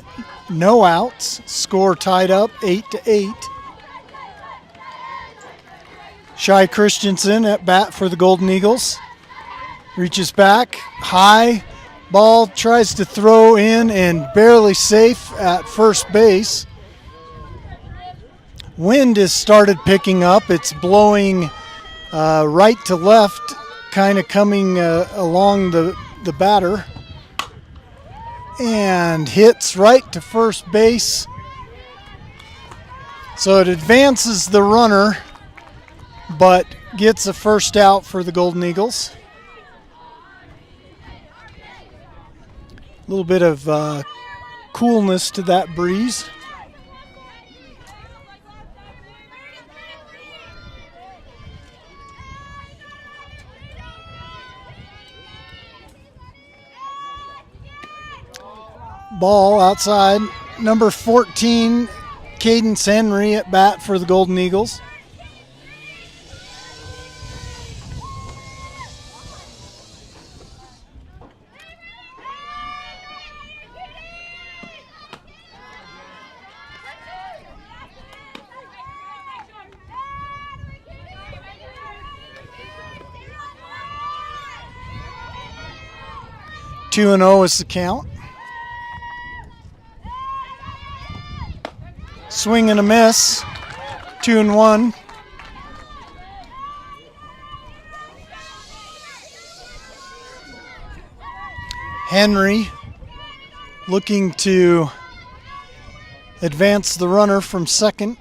No outs. Score tied up 8-8. Shy Christensen at bat for the Golden Eagles. Reaches back. High. Ball tries to throw in and barely safe at first base. Wind has started picking up. It's blowing right to left, kind of coming along the batter. And hits right to first base. So it advances the runner, but gets a first out for the Golden Eagles. A little bit of coolness to that breeze. Ball outside. Number 14, Cadence Henry at bat for the Golden Eagles. Two and 0 is the count. Swing and a miss. 2-1. Henry looking to advance the runner from second.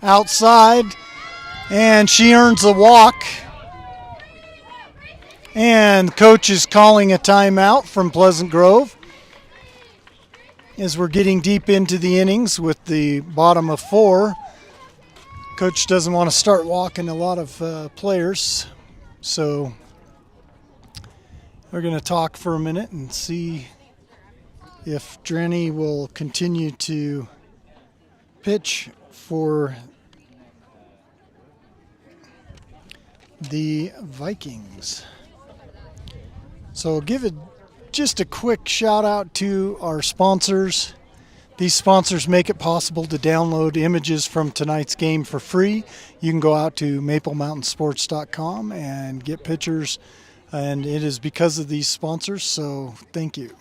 Outside, and she earns a walk. And coach is calling a timeout from Pleasant Grove as we're getting deep into the innings with the bottom of 4. Coach doesn't want to start walking a lot of players, so we're going to talk for a minute and see if Draney will continue to pitch for the Vikings. So give it just a quick shout out to our sponsors. These sponsors make it possible to download images from tonight's game for free. You can go out to maplemountainsports.com and get pictures, and it is because of these sponsors, so thank you.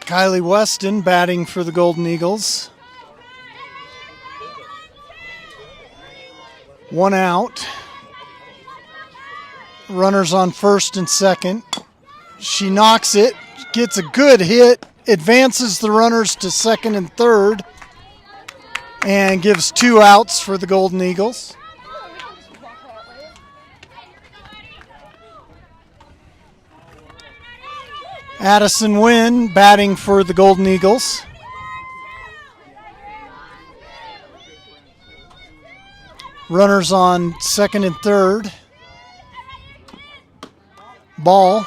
Kylie Weston batting for the Golden Eagles. 1 out. Runners on first and second. She knocks it, gets a good hit, advances the runners to second and third, and gives 2 outs for the Golden Eagles. Addison Wynn batting for the Golden Eagles. Runners on second and third. Ball.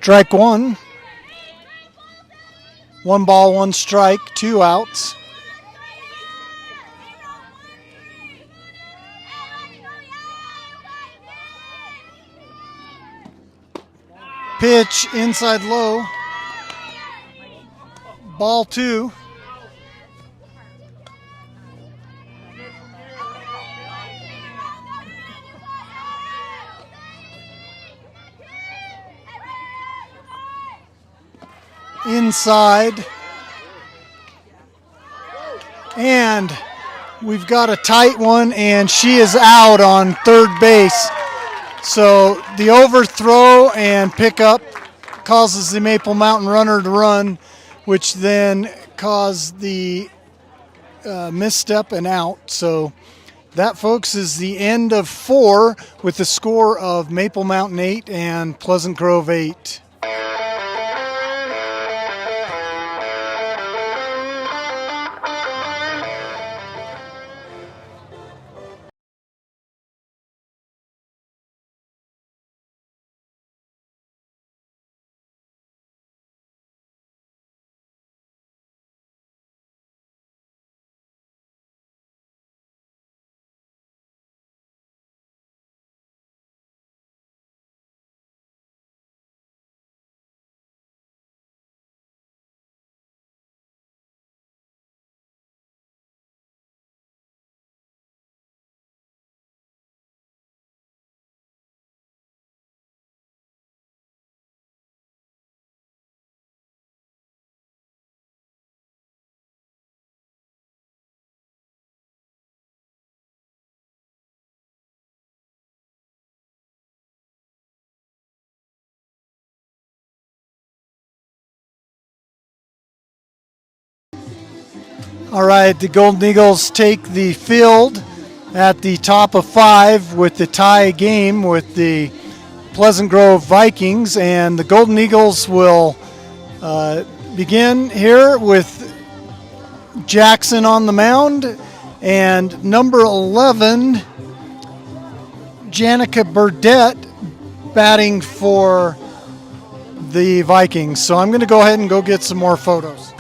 Strike 1. 1 ball, 1 strike, 2 outs. Pitch inside low. Ball 2. inside. And we've got a tight one, and she is out on third base. So the overthrow and pickup causes the Maple Mountain runner to run, which then caused the misstep and out. So that, folks, is the end of 4 with the score of Maple Mountain 8 and Pleasant Grove 8. All right, the Golden Eagles take the field at the top of 5 with the tie game with the Pleasant Grove Vikings, and the Golden Eagles will begin here with Jackson on the mound and number 11, Janica Burdette, batting for the Vikings. So I'm going to go ahead and go get some more photos.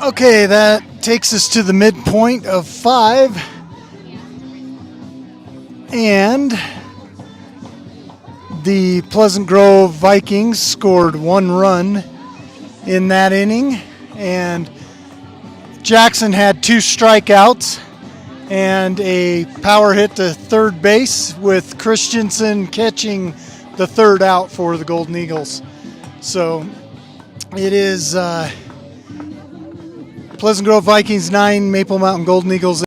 Okay, that takes us to the midpoint of 5. And the Pleasant Grove Vikings scored 1 run in that inning. And Jackson had 2 strikeouts and a power hit to third base, with Christensen catching the third out for the Golden Eagles. So it is Pleasant Grove Vikings 9, Maple Mountain Golden Eagles.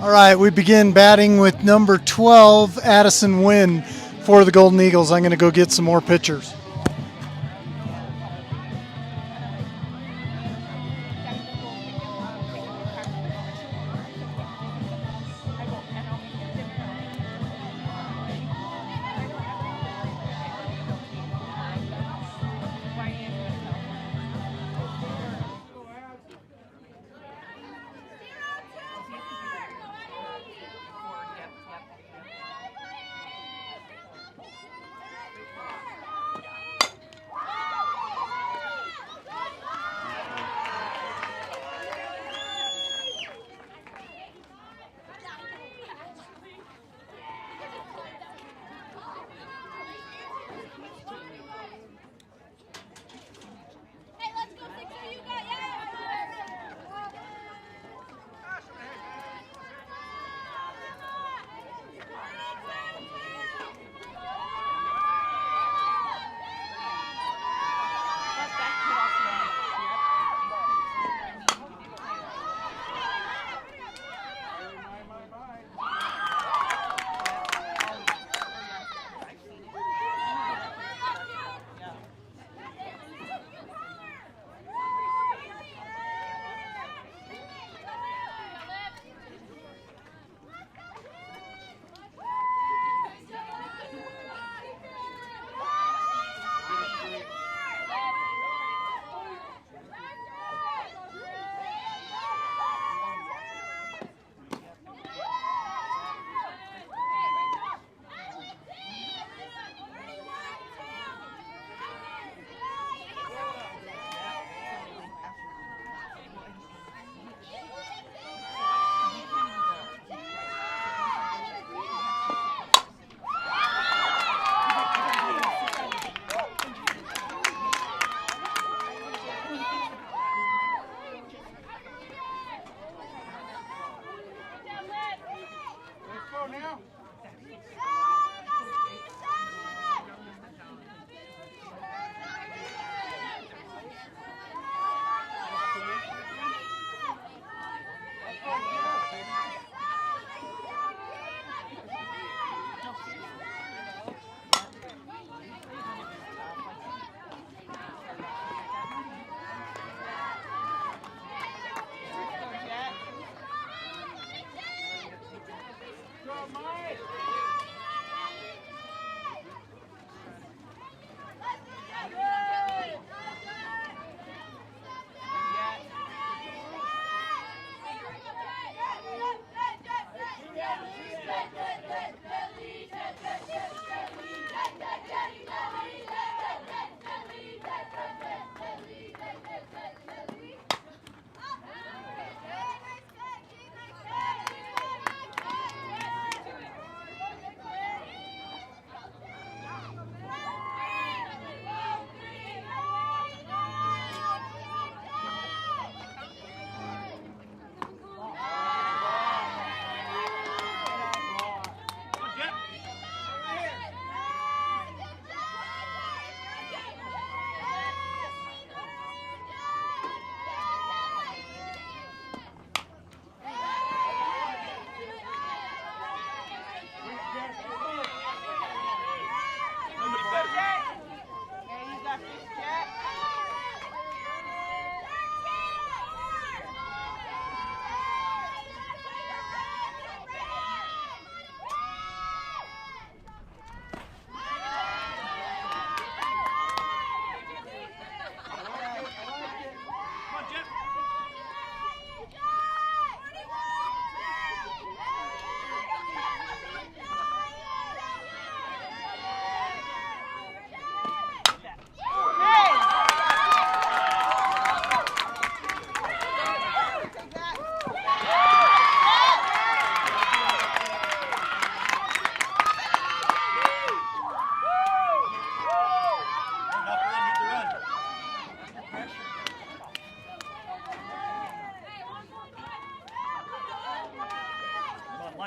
All right, we begin batting with number 12, Addison Wynn, for the Golden Eagles. I'm going to go get some more pitchers.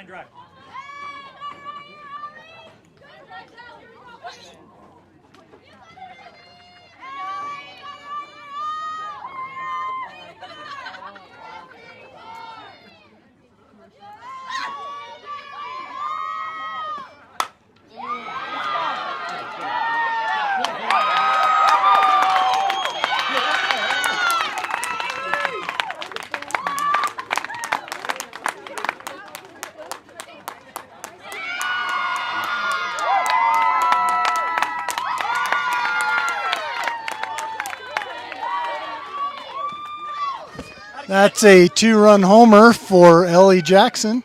line drive. That's a 2-run homer for Ellie Jackson.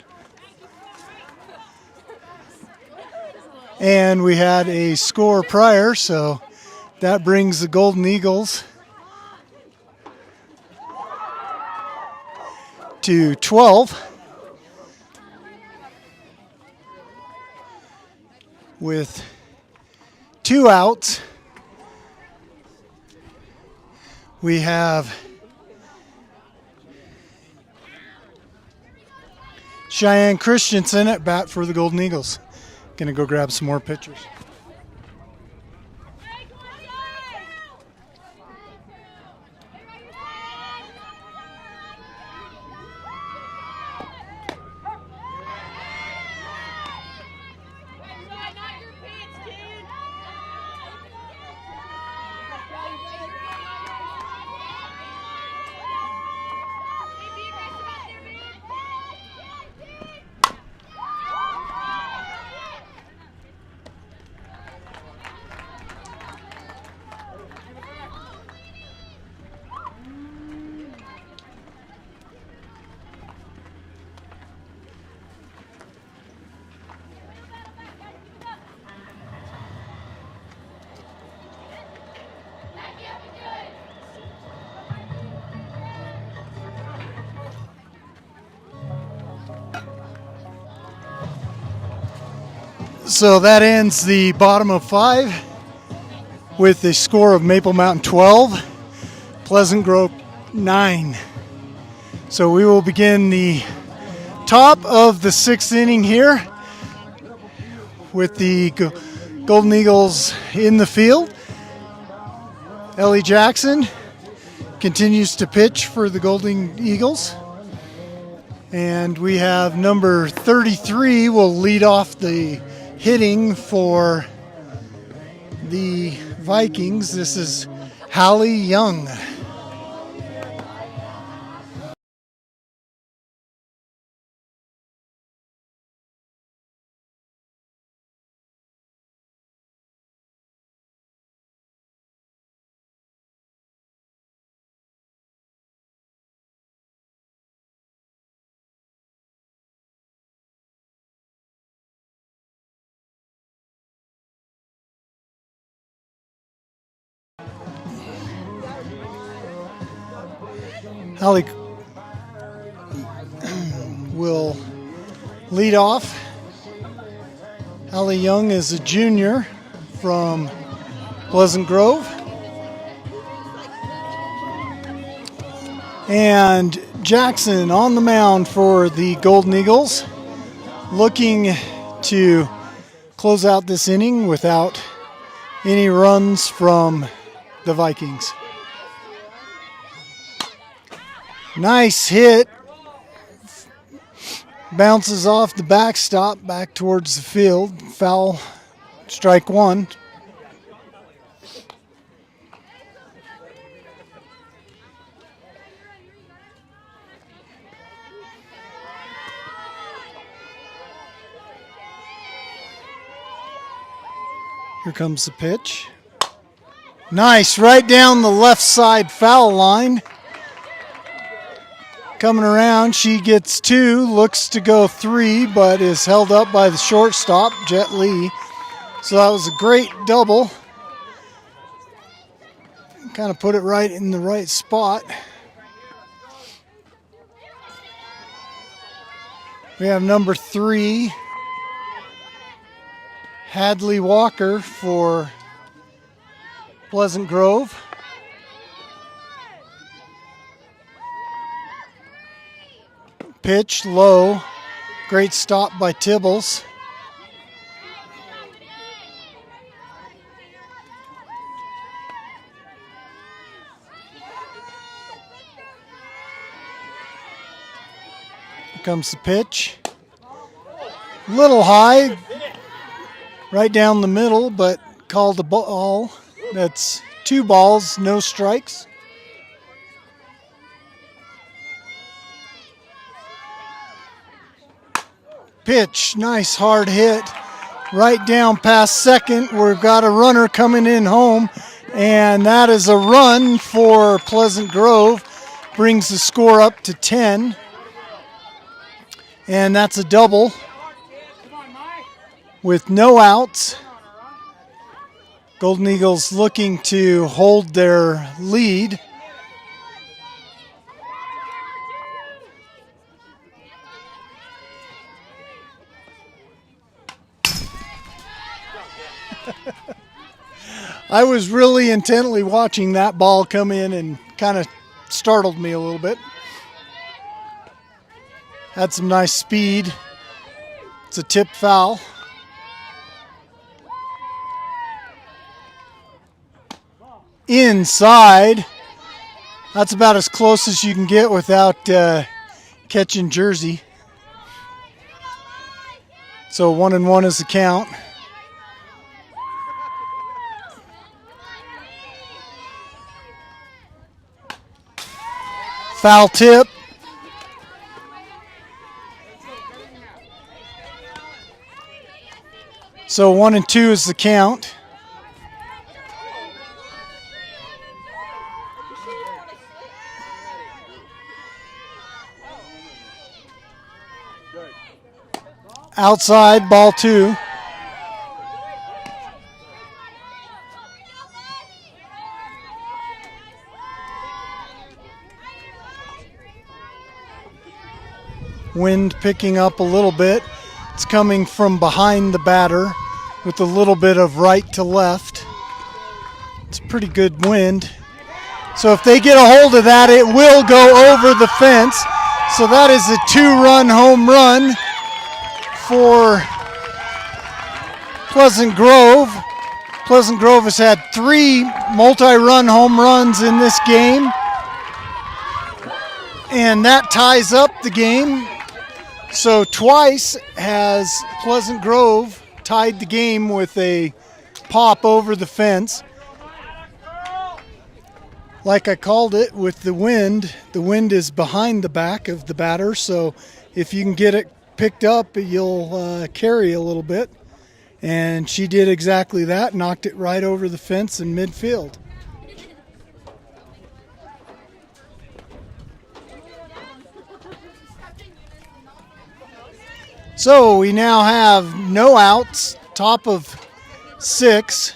And we had a score prior, so that brings the Golden Eagles to 12 with 2 outs. We have Cheyenne Christensen at bat for the Golden Eagles. Gonna go grab some more pitchers. So that ends the bottom of 5 with a score of Maple Mountain 12, Pleasant Grove 9. So we will begin the top of the 6th inning here with the Golden Eagles in the field. Ellie Jackson continues to pitch for the Golden Eagles. And we have number 33 will lead off the hitting for the Vikings. This is Hadley Young. Hadley will lead off. Hadley Young is a junior from Pleasant Grove. And Jackson on the mound for the Golden Eagles, looking to close out this inning without any runs from the Vikings. Nice hit. Bounces off the backstop back towards the field. Foul, strike 1. Here comes the pitch. Nice, right down the left side foul line. Coming around, she gets 2, looks to go 3, but is held up by the shortstop, Jet Lee. So that was a great double. Kind of put it right in the right spot. We have number 3, Hadley Walker for Pleasant Grove. Pitch low Great stop by Tibbles. Here comes the pitch. Little high, right down the middle, but called a ball. That's 2 balls, no strikes. Pitch, nice hard hit, right down past second. We've got a runner coming in home, and that is a run for Pleasant Grove. Brings the score up to 10, and that's a double with no outs. Golden Eagles looking to hold their lead. I was really intently watching that ball come in and kind of startled me a little bit. Had some nice speed. It's a tip foul. Inside. That's about as close as you can get without catching Jersey. So 1-1 is the count. Foul tip. So 1-2 is the count. Outside, ball 2. Wind picking up a little bit. It's coming from behind the batter with a little bit of right to left. It's a pretty good wind. So if they get a hold of that, it will go over the fence. So that is a 2-run home run for Pleasant Grove. Pleasant Grove has had 3 multi-run home runs in this game. And that ties up the game. So twice has Pleasant Grove tied the game with a pop over the fence. Like I called it with the wind is behind the back of the batter, so if you can get it picked up, you'll carry a little bit. And she did exactly that, knocked it right over the fence in midfield. So we now have no outs, top of 6.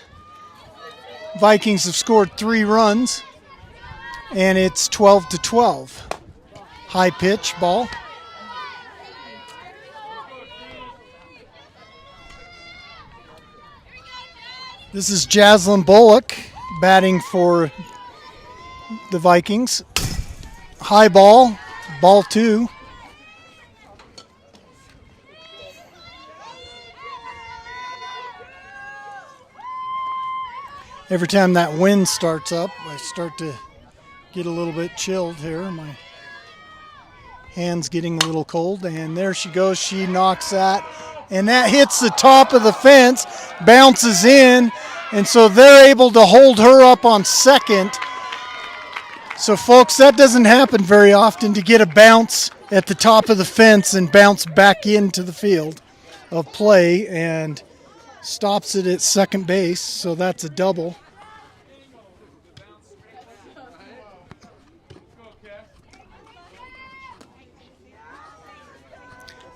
Vikings have scored 3 runs, and it's 12-12. High pitch ball. This is Jazlyn Bullock batting for the Vikings. High ball, ball 2. Every time that wind starts up, I start to get a little bit chilled here. My hand's getting a little cold, and there she goes. She knocks that, and that hits the top of the fence, bounces in, and so they're able to hold her up on second. So, folks, that doesn't happen very often, to get a bounce at the top of the fence and bounce back into the field of play, and stops it at second base, so that's a double.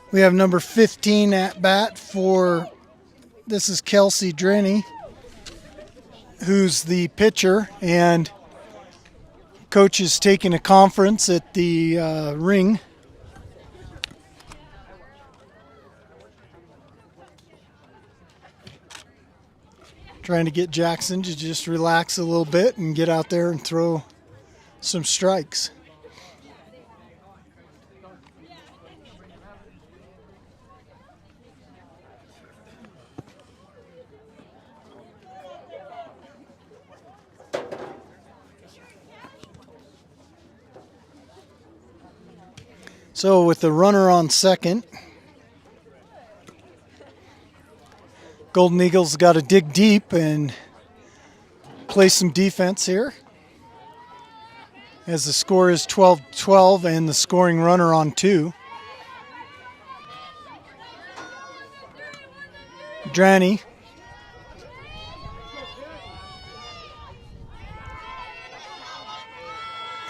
We have number 15 at bat for, this is Kelsey Draney, who's the pitcher, and coach is taking a conference at the ring. Trying to get Jackson to just relax a little bit and get out there and throw some strikes. So with the runner on second, Golden Eagles got to dig deep and play some defense here, as the score is 12-12 and the scoring runner on 2. Draney.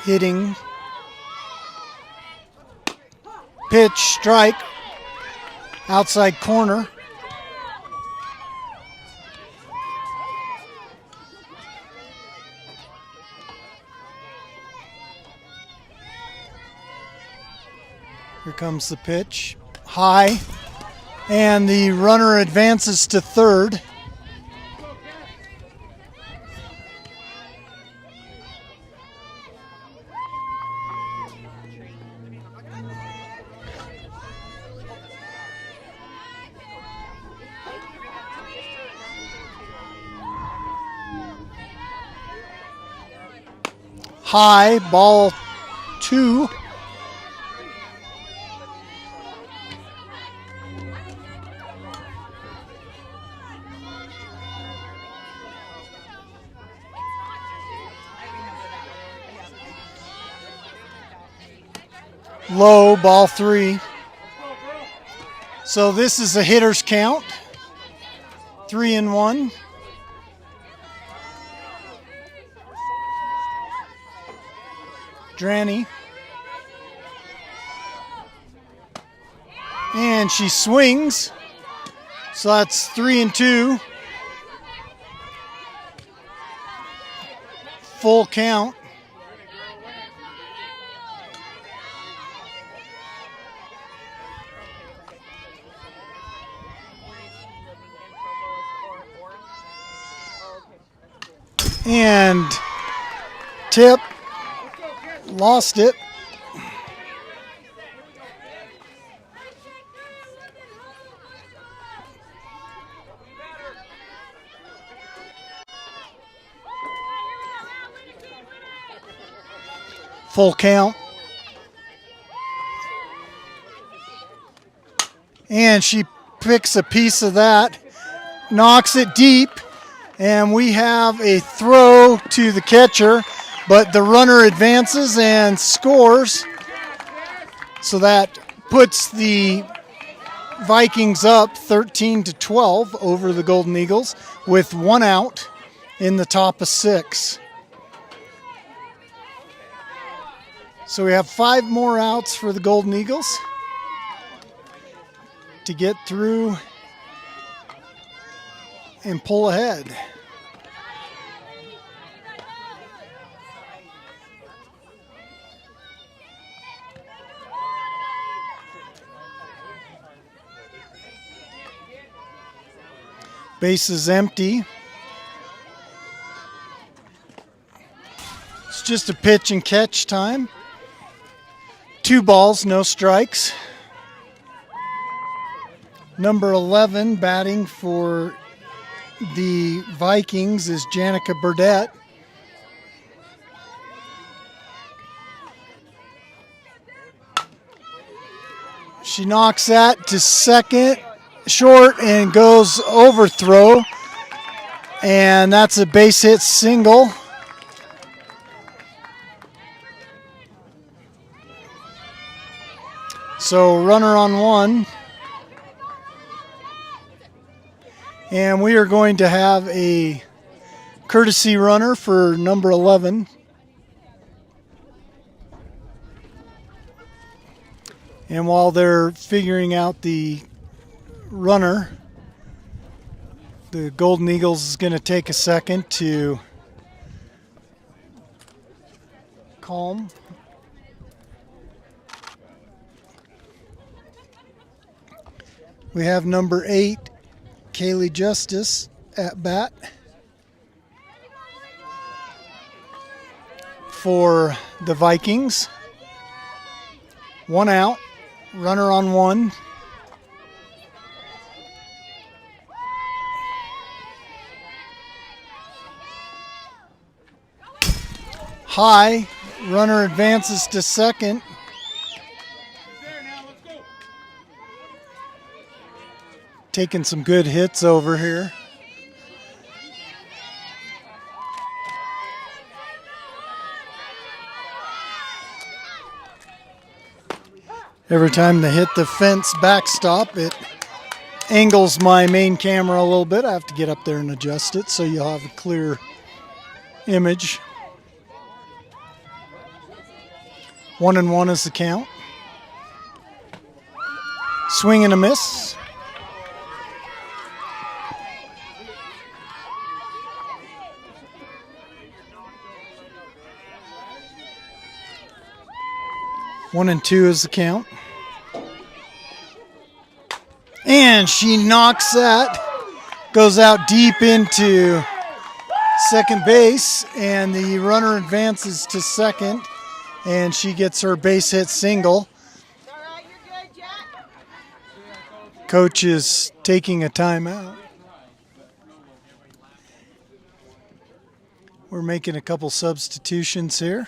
Hitting. Pitch, strike. Outside corner. Here comes the pitch. High. And the runner advances to third. High, ball 2. Low, ball 3. So this is a hitter's count. 3-1. Draney. And she swings. So that's 3-2. Full count. And tip, lost it. Full count. And she picks a piece of that, knocks it deep. And we have a throw to the catcher, but the runner advances and scores. So that puts the Vikings up 13-12 over the Golden Eagles with 1 out in the top of 6. So we have 5 more outs for the Golden Eagles to get through and pull ahead. Base is empty. It's just a pitch and catch time. 2 balls, no strikes. Number 11 batting for the Vikings is Janica Burdett. She knocks that to second, short, and goes overthrow. And that's a base hit single. So runner on 1. And we are going to have a courtesy runner for number 11. And while they're figuring out the runner, the Golden Eagles is going to take a second to calm. We have number 8, Kaylee Justice, at bat for the Vikings. 1 out, runner on 1. High, runner advances to second. taking some good hits over here. Every time they hit the fence backstop, it angles my main camera a little bit. I have to get up there and adjust it so you'll have a clear image. 1-1 is the count. Swing and a miss. One and two is the count. And she knocks that. Goes out deep into second base, and the runner advances to second, and she gets her base hit single. Coach is taking a timeout. We're making a couple substitutions here.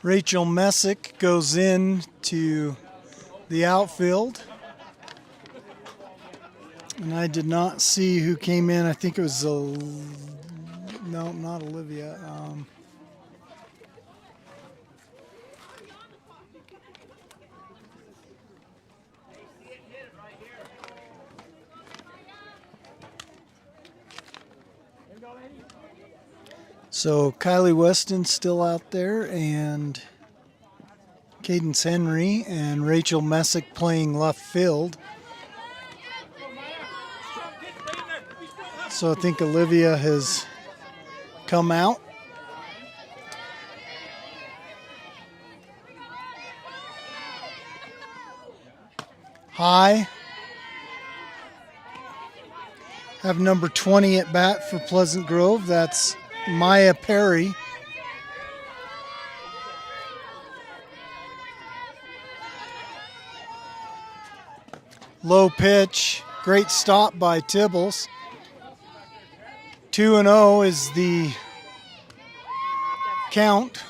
Rachel Messick goes in to the outfield. And I did not see who came in. I think it was, no, not Olivia. So Kylie Weston still out there, and Cadence Henry and Rachel Messick playing left field. So I think Olivia has come out. High. Have number 20 at bat for Pleasant Grove. That's Maya Perry. Low pitch. Great stop by Tibbles. 2-0 is the count.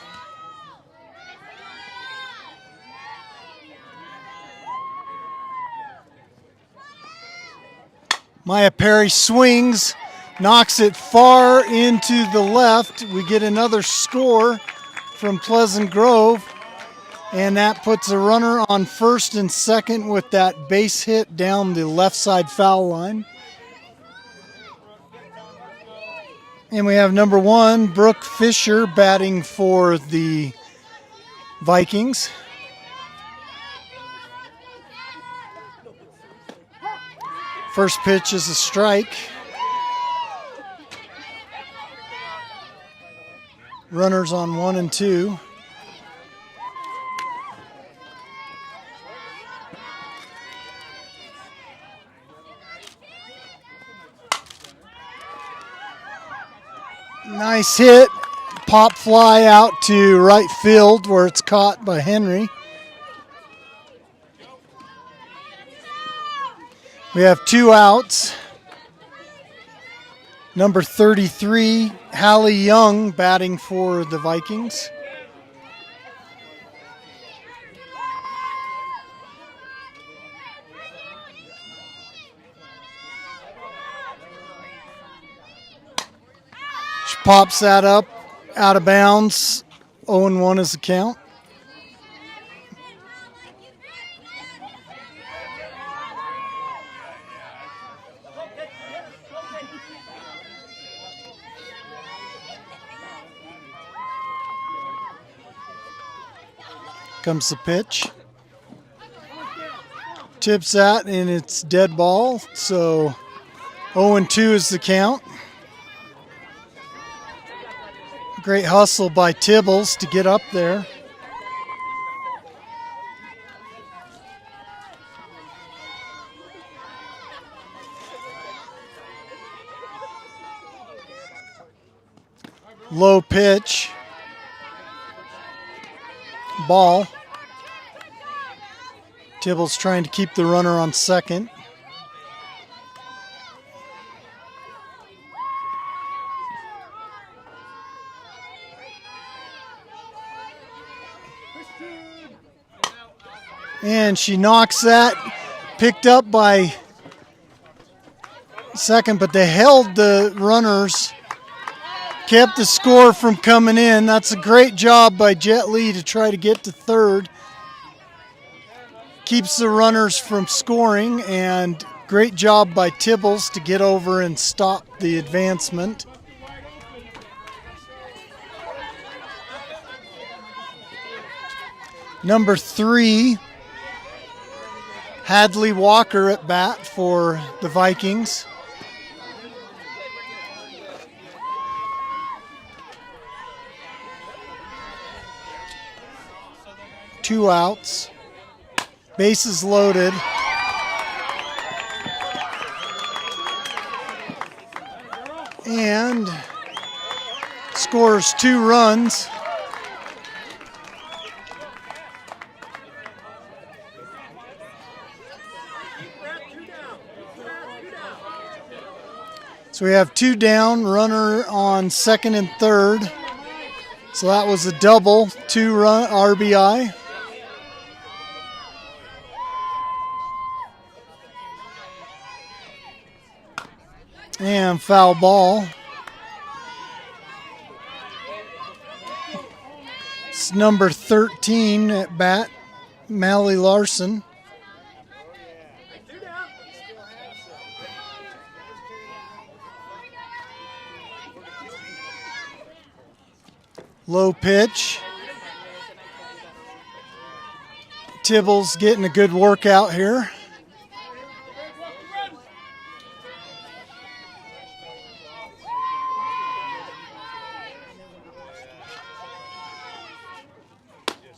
Maya Perry swings, knocks it far into the left. We get another score from Pleasant Grove, and that puts a runner on first and second with that base hit down the left side foul line. And we have number 1, Brooke Fisher, batting for the Vikings. First pitch is a strike. Runners on 1 and 2. Nice hit. Pop fly out to right field where it's caught by Henry. We have 2 outs. Number 33, Hallie Young, batting for the Vikings. She pops that up, out of bounds. 0-1 is the count. Comes the pitch. Tips that, and it's dead ball. So 0-2 is the count. Great hustle by Tibbles to get up there. Low pitch. Ball. Tibble's trying to keep the runner on second. And she knocks that. Picked up by second, but they held the runners. Kept the score from coming in. That's a great job by Jet Lee to try to get to third. Keeps the runners from scoring, and great job by Tibbles to get over and stop the advancement. Number 3, Hadley Walker at bat for the Vikings. Two outs. Bases loaded. And scores 2 runs. So we have 2 down, runner on second and third. So that was a double, 2-run RBI. And foul ball. It's number 13 at bat, Mallie Larson. Low pitch. Tibbles getting a good workout here.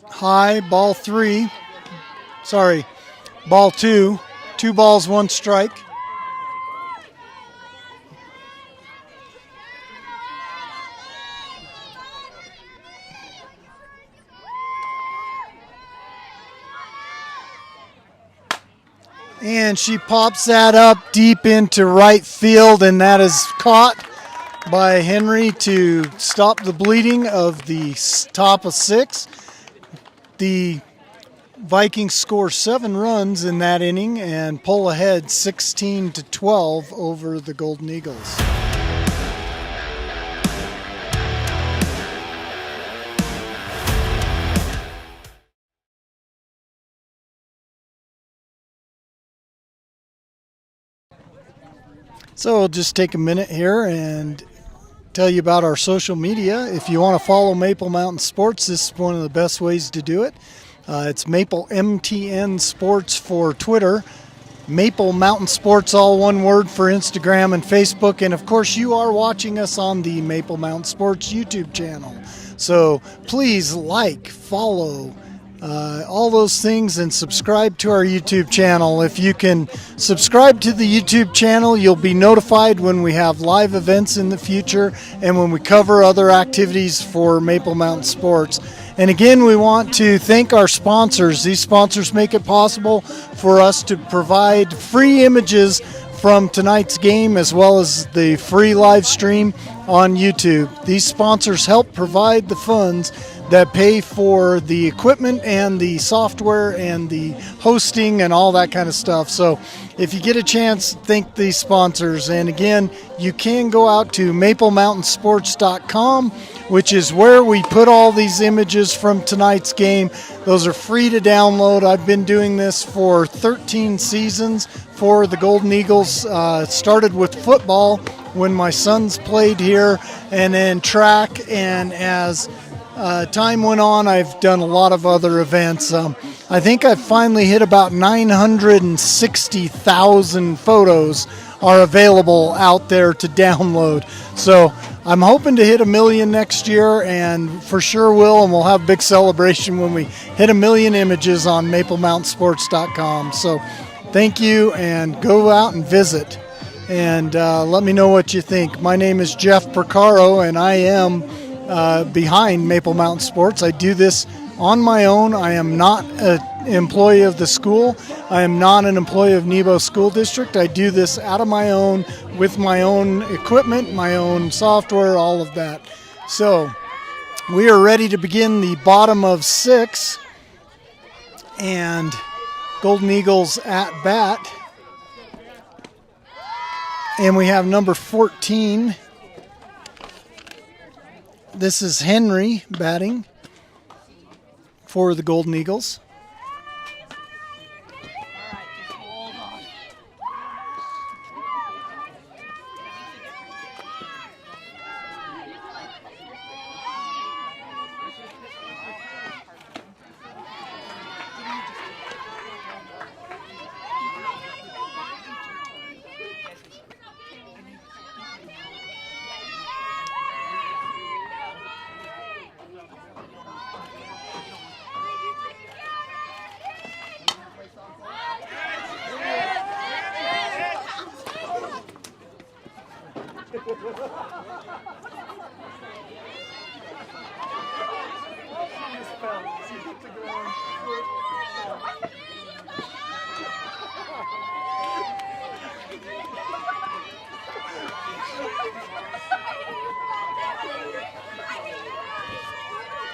High, ball 3. Sorry, ball 2. 2 balls, 1 strike. And she pops that up deep into right field, and that is caught by Henry to stop the bleeding of the top of 6. The Vikings score 7 runs in that inning and pull ahead 16-12 over the Golden Eagles. So we'll just take a minute here and tell you about our social media. If you want to follow Maple Mountain Sports, this is one of the best ways to do it. It's Maple MTN Sports for Twitter, Maple Mountain Sports, all one word, for Instagram and Facebook. And of course, you are watching us on the Maple Mountain Sports YouTube channel. So please like, follow, all those things, and subscribe to our YouTube channel. If you can subscribe to the YouTube channel, you'll be notified when we have live events in the future and when we cover other activities for Maple Mountain Sports. And again, we want to thank our sponsors. These sponsors make it possible for us to provide free images from tonight's game as well as the free live stream on YouTube. These sponsors help provide the funds that pay for the equipment and the software and the hosting and all that kind of stuff. So if you get a chance, thank these sponsors. And again, you can go out to maplemountainsports.com, which is where we put all these images from tonight's game. Those are free to download. I've been doing this for 13 seasons for the Golden Eagles. Started with football when my sons played here, and then track, and as time went on, I've done a lot of other events. I think I've finally hit about 960,000 photos are available out there to download. So I'm hoping to hit 1 million next year, and for sure will, and we'll have a big celebration when we hit 1 million images on maplemountainsports.com. So thank you, and go out and visit, and let me know what you think. My name is Jeff Percaro, and I am behind Maple Mountain Sports. I do this on my own. I am not an employee of the school. I am not an employee of Nebo School District. I do this out of my own, with my own equipment, my own software, all of that. So we are ready to begin the bottom of 6, and Golden Eagles at bat. And we have number 14. This is Henry batting for the Golden Eagles.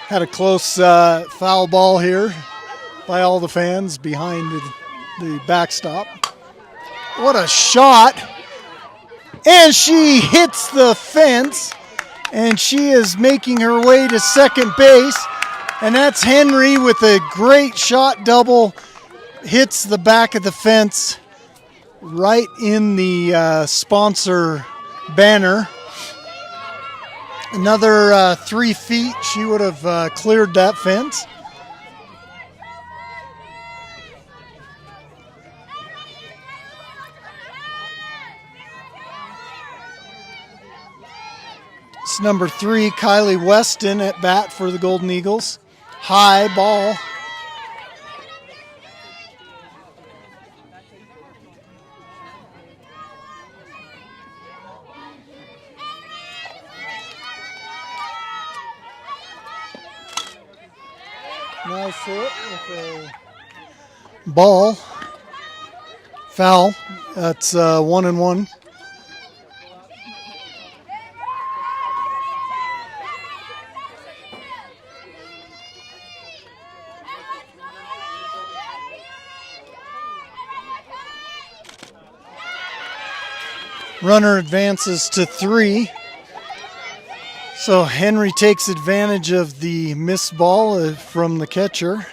Had a close foul ball here by all the fans behind the backstop. What a shot! And she hits the fence, and she is making her way to second base. And that's Henry with a great shot double. Hits the back of the fence right in the sponsor banner. Another 3 feet, she would have cleared that fence. It's number 3, Kylie Weston at bat for the Golden Eagles. High ball. Nice hit with a ball. Foul. That's 1-1. Runner advances to 3. So Henry takes advantage of the missed ball from the catcher.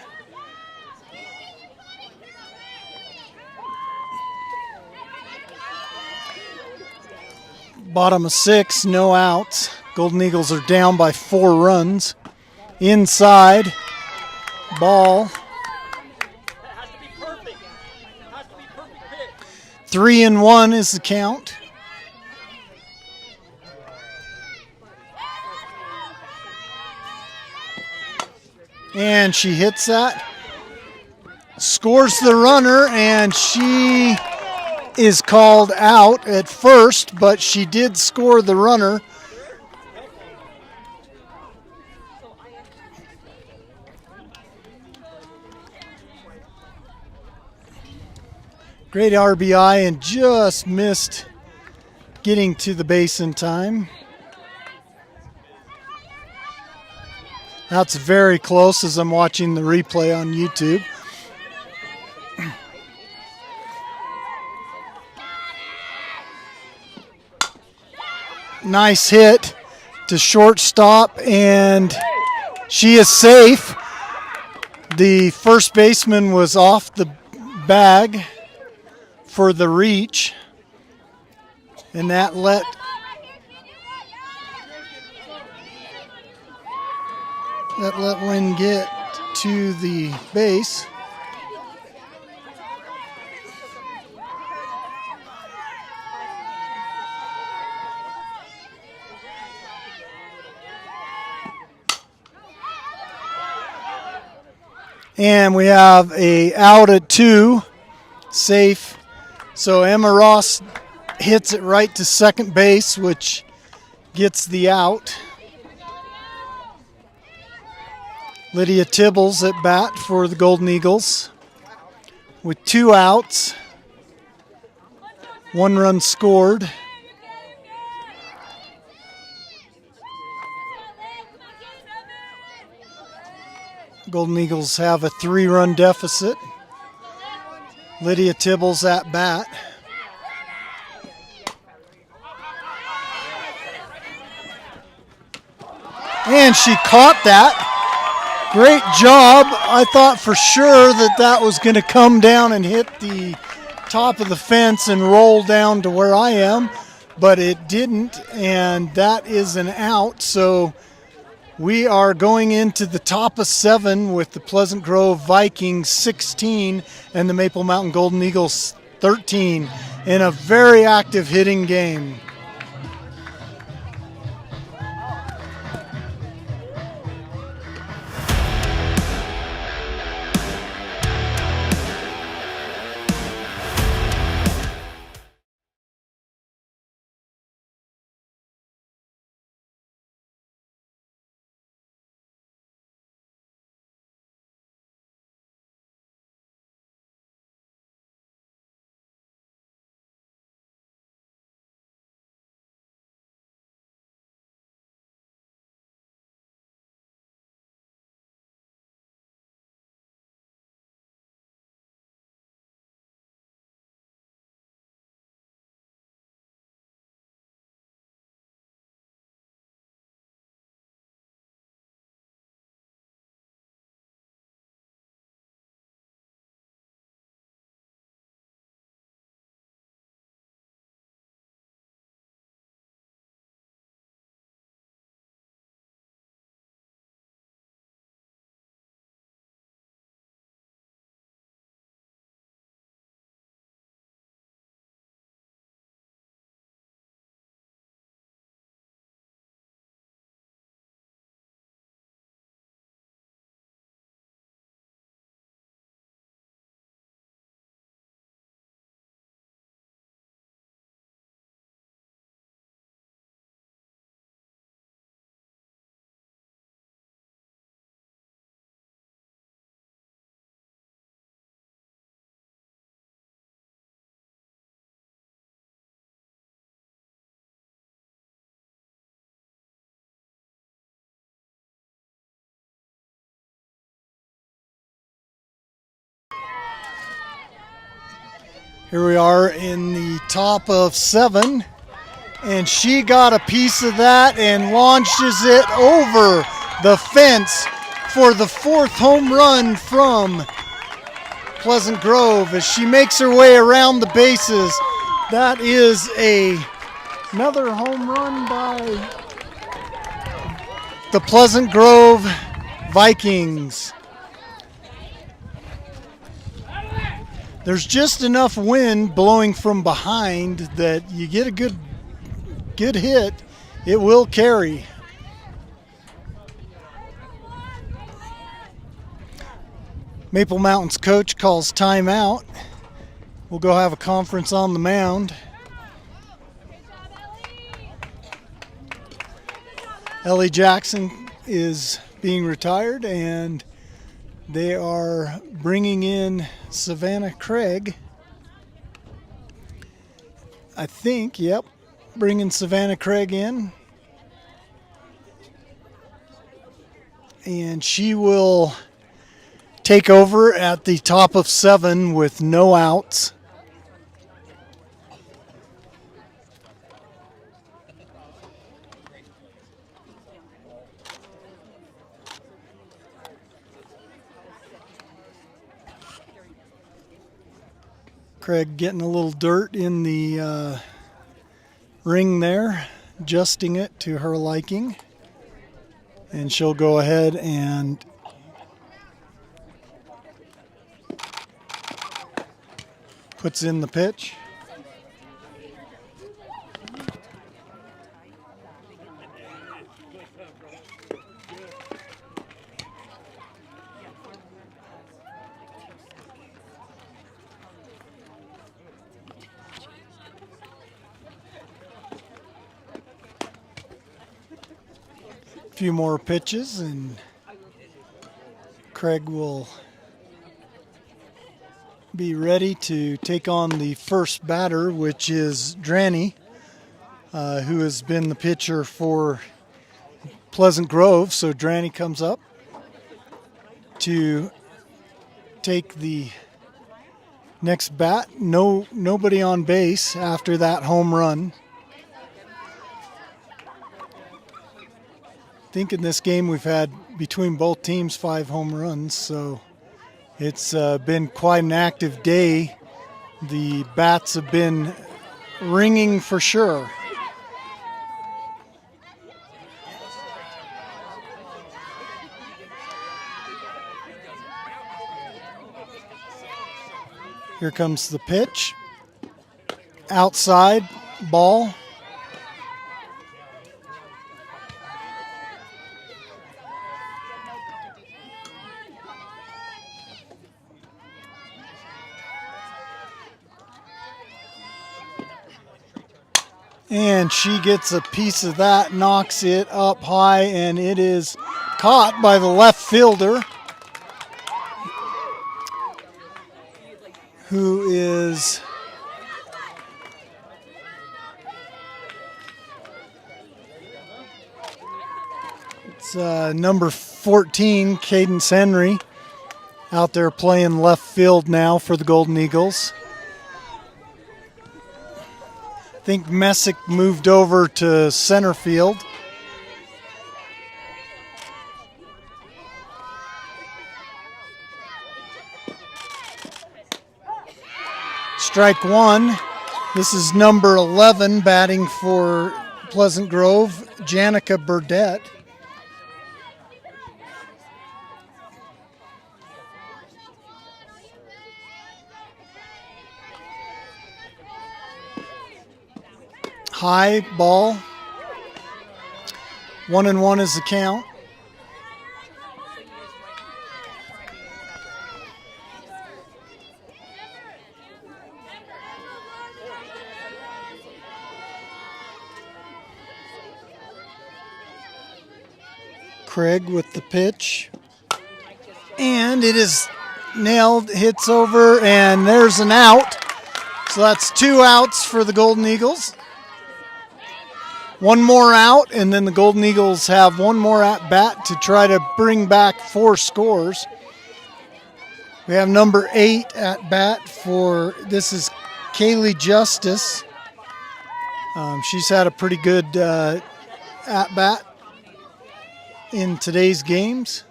Bottom of 6, no outs. Golden Eagles are down by 4 runs. Inside, ball. 3-1 is the count. And she hits that, scores the runner, and she is called out at first, but she did score the runner. Great RBI and just missed getting to the base in time. That's very close as I'm watching the replay on YouTube. Nice hit to shortstop, and she is safe. The first baseman was off the bag for the reach, and that let Wynn get to the base. And we have a out at 2, safe. So Emma Ross hits it right to second base, which gets the out. Lydia Tibbles at bat for the Golden Eagles with 2 outs, 1 run scored. Golden Eagles have a 3-run deficit. Lydia Tibbles at bat. And she caught that. Great job. I thought for sure that was going to come down and hit the top of the fence and roll down to where I am, but it didn't, and that is an out. So we are going into the top of 7 with the Pleasant Grove Vikings 16 and the Maple Mountain Golden Eagles 13 in a very active hitting game. Here we are in the top of 7, and she got a piece of that and launches it over the fence for the 4th home run from Pleasant Grove as she makes her way around the bases. That is another home run by the Pleasant Grove Vikings. There's just enough wind blowing from behind that you get a good hit, it will carry. Maple Mountain's coach calls timeout. We'll go have a conference on the mound. Ellie Jackson is being retired, and they are bringing in Savannah Craig. I think, yep, bringing Savannah Craig in. And she will take over at the top of 7 with no outs. Craig getting a little dirt in the ring there, adjusting it to her liking. And she'll go ahead and puts in the pitch. Few more pitches, and Craig will be ready to take on the first batter, which is Draney, who has been the pitcher for Pleasant Grove. So Draney comes up to take the next bat. Nobody on base after that home run. I think in this game we've had between both teams 5 home runs, so it's been quite an active day. The bats have been ringing for sure. Here comes the pitch. Outside, ball. And she gets a piece of that, knocks it up high, and it is caught by the left fielder, who is number 14, Cadence Henry, out there playing left field now for the Golden Eagles. I think Messick moved over to center field. Strike one. This is number 11 batting for Pleasant Grove, Janica Burdett. High ball. 1-1 is the count. Craig with the pitch. And it is nailed, hits over, and there's an out. So that's 2 outs for the Golden Eagles. One more out, and then the Golden Eagles have one more at bat to try to bring back 4 scores. We have number 8 at bat for, this is Kaylee Justice. She's had a pretty good at bat in today's games.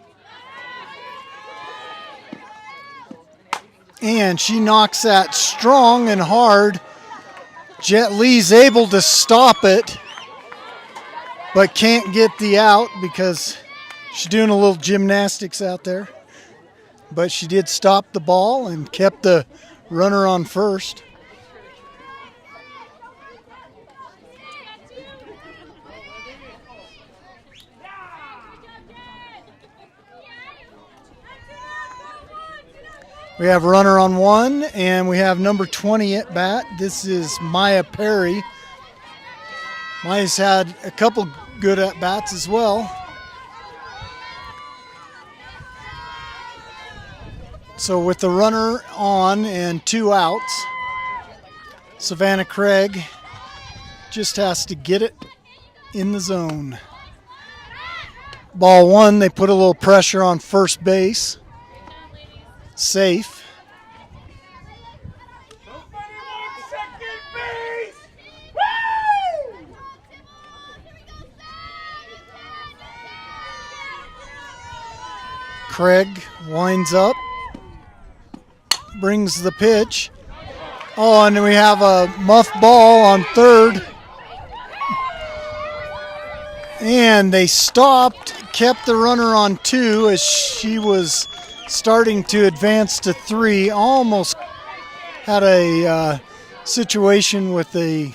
And she knocks that strong and hard. Jet Lee's able to stop it, but can't get the out because she's doing a little gymnastics out there. But she did stop the ball and kept the runner on first. We have runner on 1, and we have number 20 at bat. This is Maya Perry. Maya's had a couple good at bats as well. So with the runner on and 2 outs, Savannah Craig just has to get it in the zone. Ball 1, they put a little pressure on first base. Safe. Craig winds up, brings the pitch. Oh, and we have a muff ball on third. And they stopped, kept the runner on 2 as she was starting to advance to 3. Almost had a situation with a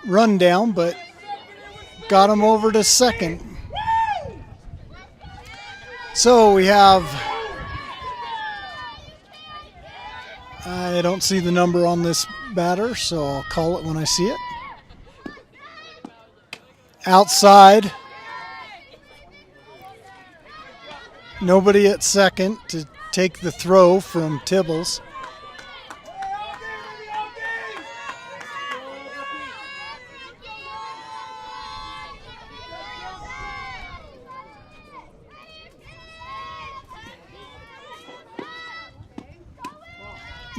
rundown, but got him over to second. So we have, I don't see the number on this batter, so I'll call it when I see it. Outside. Nobody at second to take the throw from Tibbles.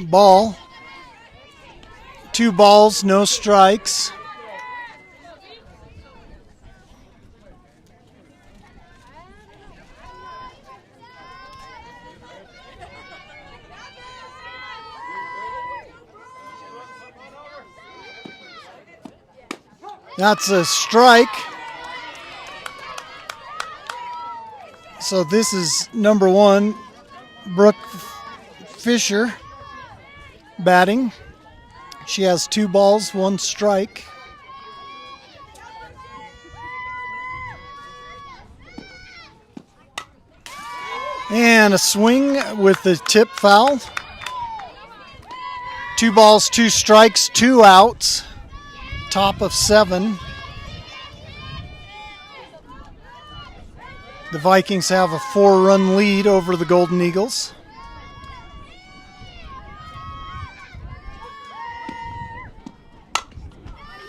Ball. 2 balls, no strikes. That's a strike. So this is number 1, Brooke Fisher batting. She has 2 balls, 1 strike. And a swing with the tip foul. 2 balls, 2 strikes, 2 outs. Top of 7. The Vikings have a 4-run lead over the Golden Eagles.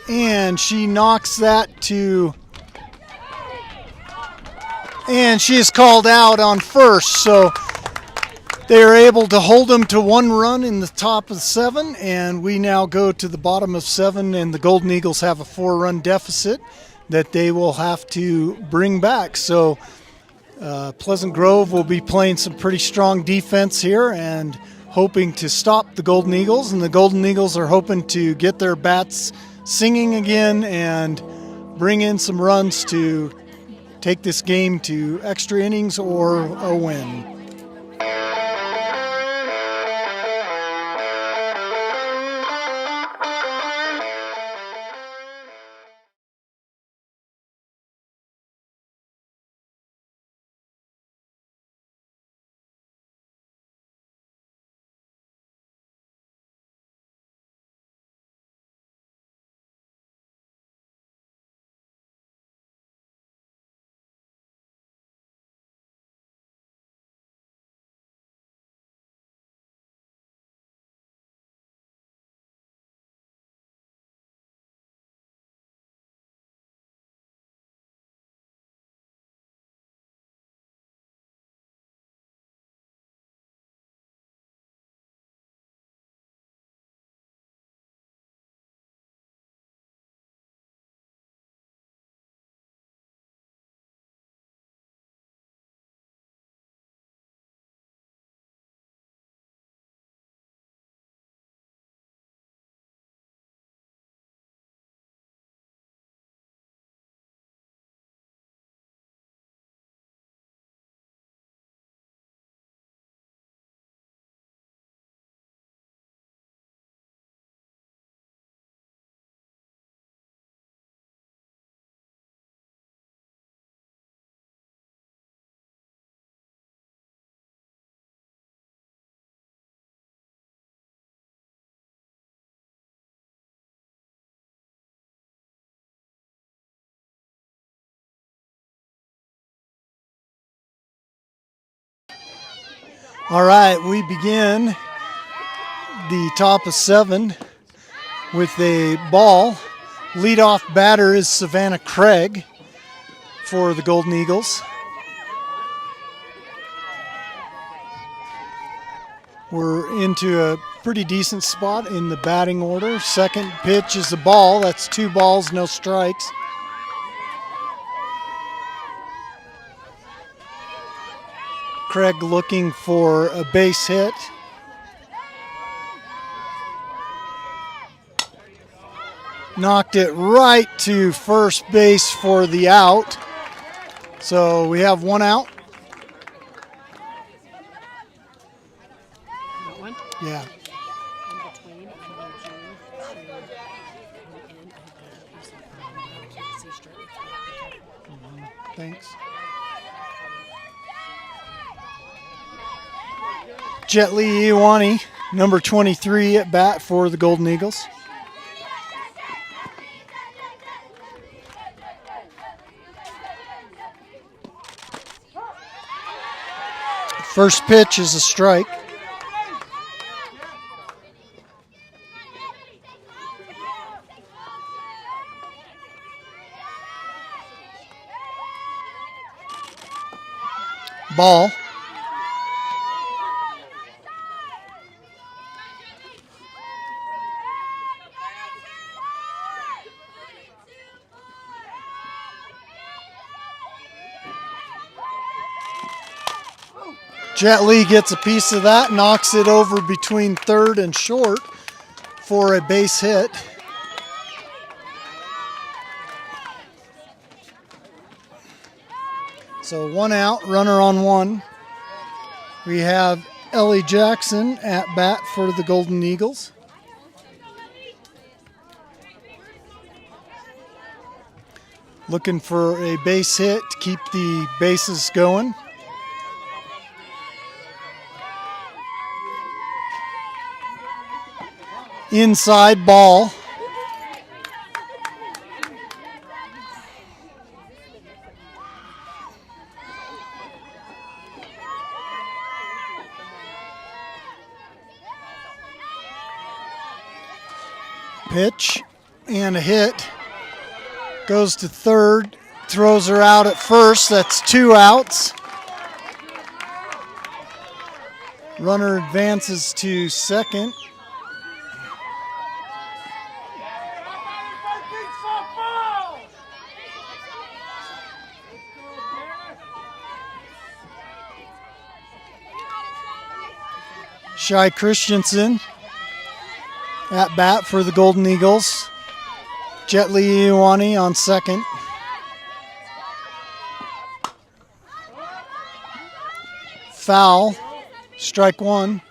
And she knocks that to... And she is called out on first, so they are able to hold them to 1 run in the top of 7, and we now go to the bottom of 7, and the Golden Eagles have a 4-run deficit that they will have to bring back. So Pleasant Grove will be playing some pretty strong defense here and hoping to stop the Golden Eagles, and the Golden Eagles are hoping to get their bats singing again and bring in some runs to take this game to extra innings or a win. All right, we begin the top of 7 with a ball. Leadoff batter is Savannah Craig for the Golden Eagles. We're into a pretty decent spot in the batting order. Second pitch is the ball. That's 2 balls, no strikes. Craig looking for a base hit. Knocked it right to first base for the out. So we have 1 out. That one? Yeah. In between, I need you to come in and see straight. Thanks. Jet Lee Iwani, number 23 at bat for the Golden Eagles. First pitch is a strike. Ball. Jet Li gets a piece of that, knocks it over between third and short for a base hit. So 1 out, runner on 1. We have Ellie Jackson at bat for the Golden Eagles. Looking for a base hit to keep the bases going. Inside ball. Pitch and a hit. Goes to third. Throws her out at first. That's 2 outs. Runner advances to second. Shy Christensen at bat for the Golden Eagles. Jet Li Iwani on second. Foul. Strike 1.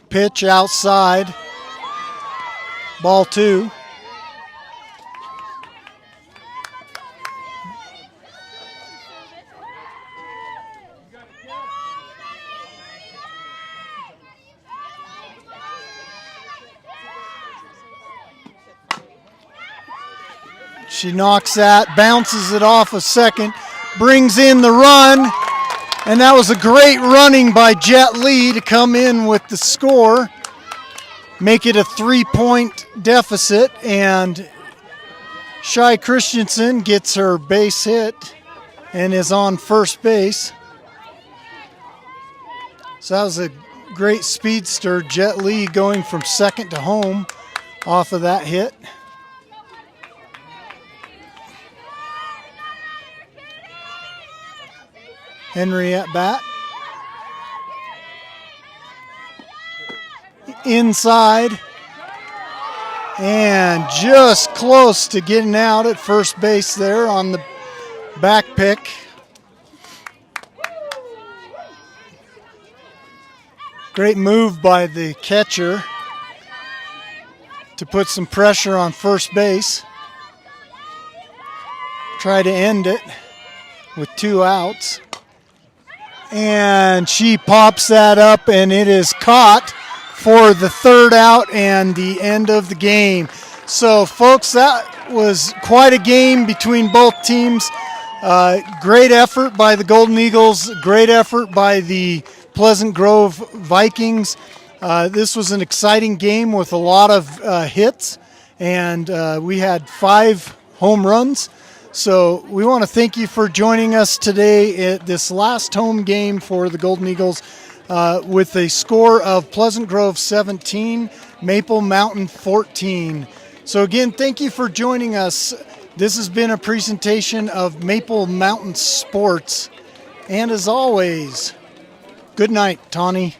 Pitch outside. Ball 2. She knocks that, bounces it off a second, brings in the run. And that was a great running by Jet Li to come in with the score, make it a 3-point deficit, and Shy Christensen gets her base hit and is on first base. So that was a great speedster, Jet Li going from second to home off of that hit. Henry at bat. Inside. And just close to getting out at first base there on the back pick. Great move by the catcher to put some pressure on first base. Try to end it with 2 outs. And she pops that up, and it is caught for the 3rd out and the end of the game. So, folks, that was quite a game between both teams. Great effort by the Golden Eagles. Great effort by the Pleasant Grove Vikings. This was an exciting game with a lot of hits, and we had 5 home runs. So we want to thank you for joining us today at this last home game for the Golden Eagles with a score of Pleasant Grove 17, Maple Mountain 14. So again, thank you for joining us. This has been a presentation of Maple Mountain Sports. And as always, good night, Tawny.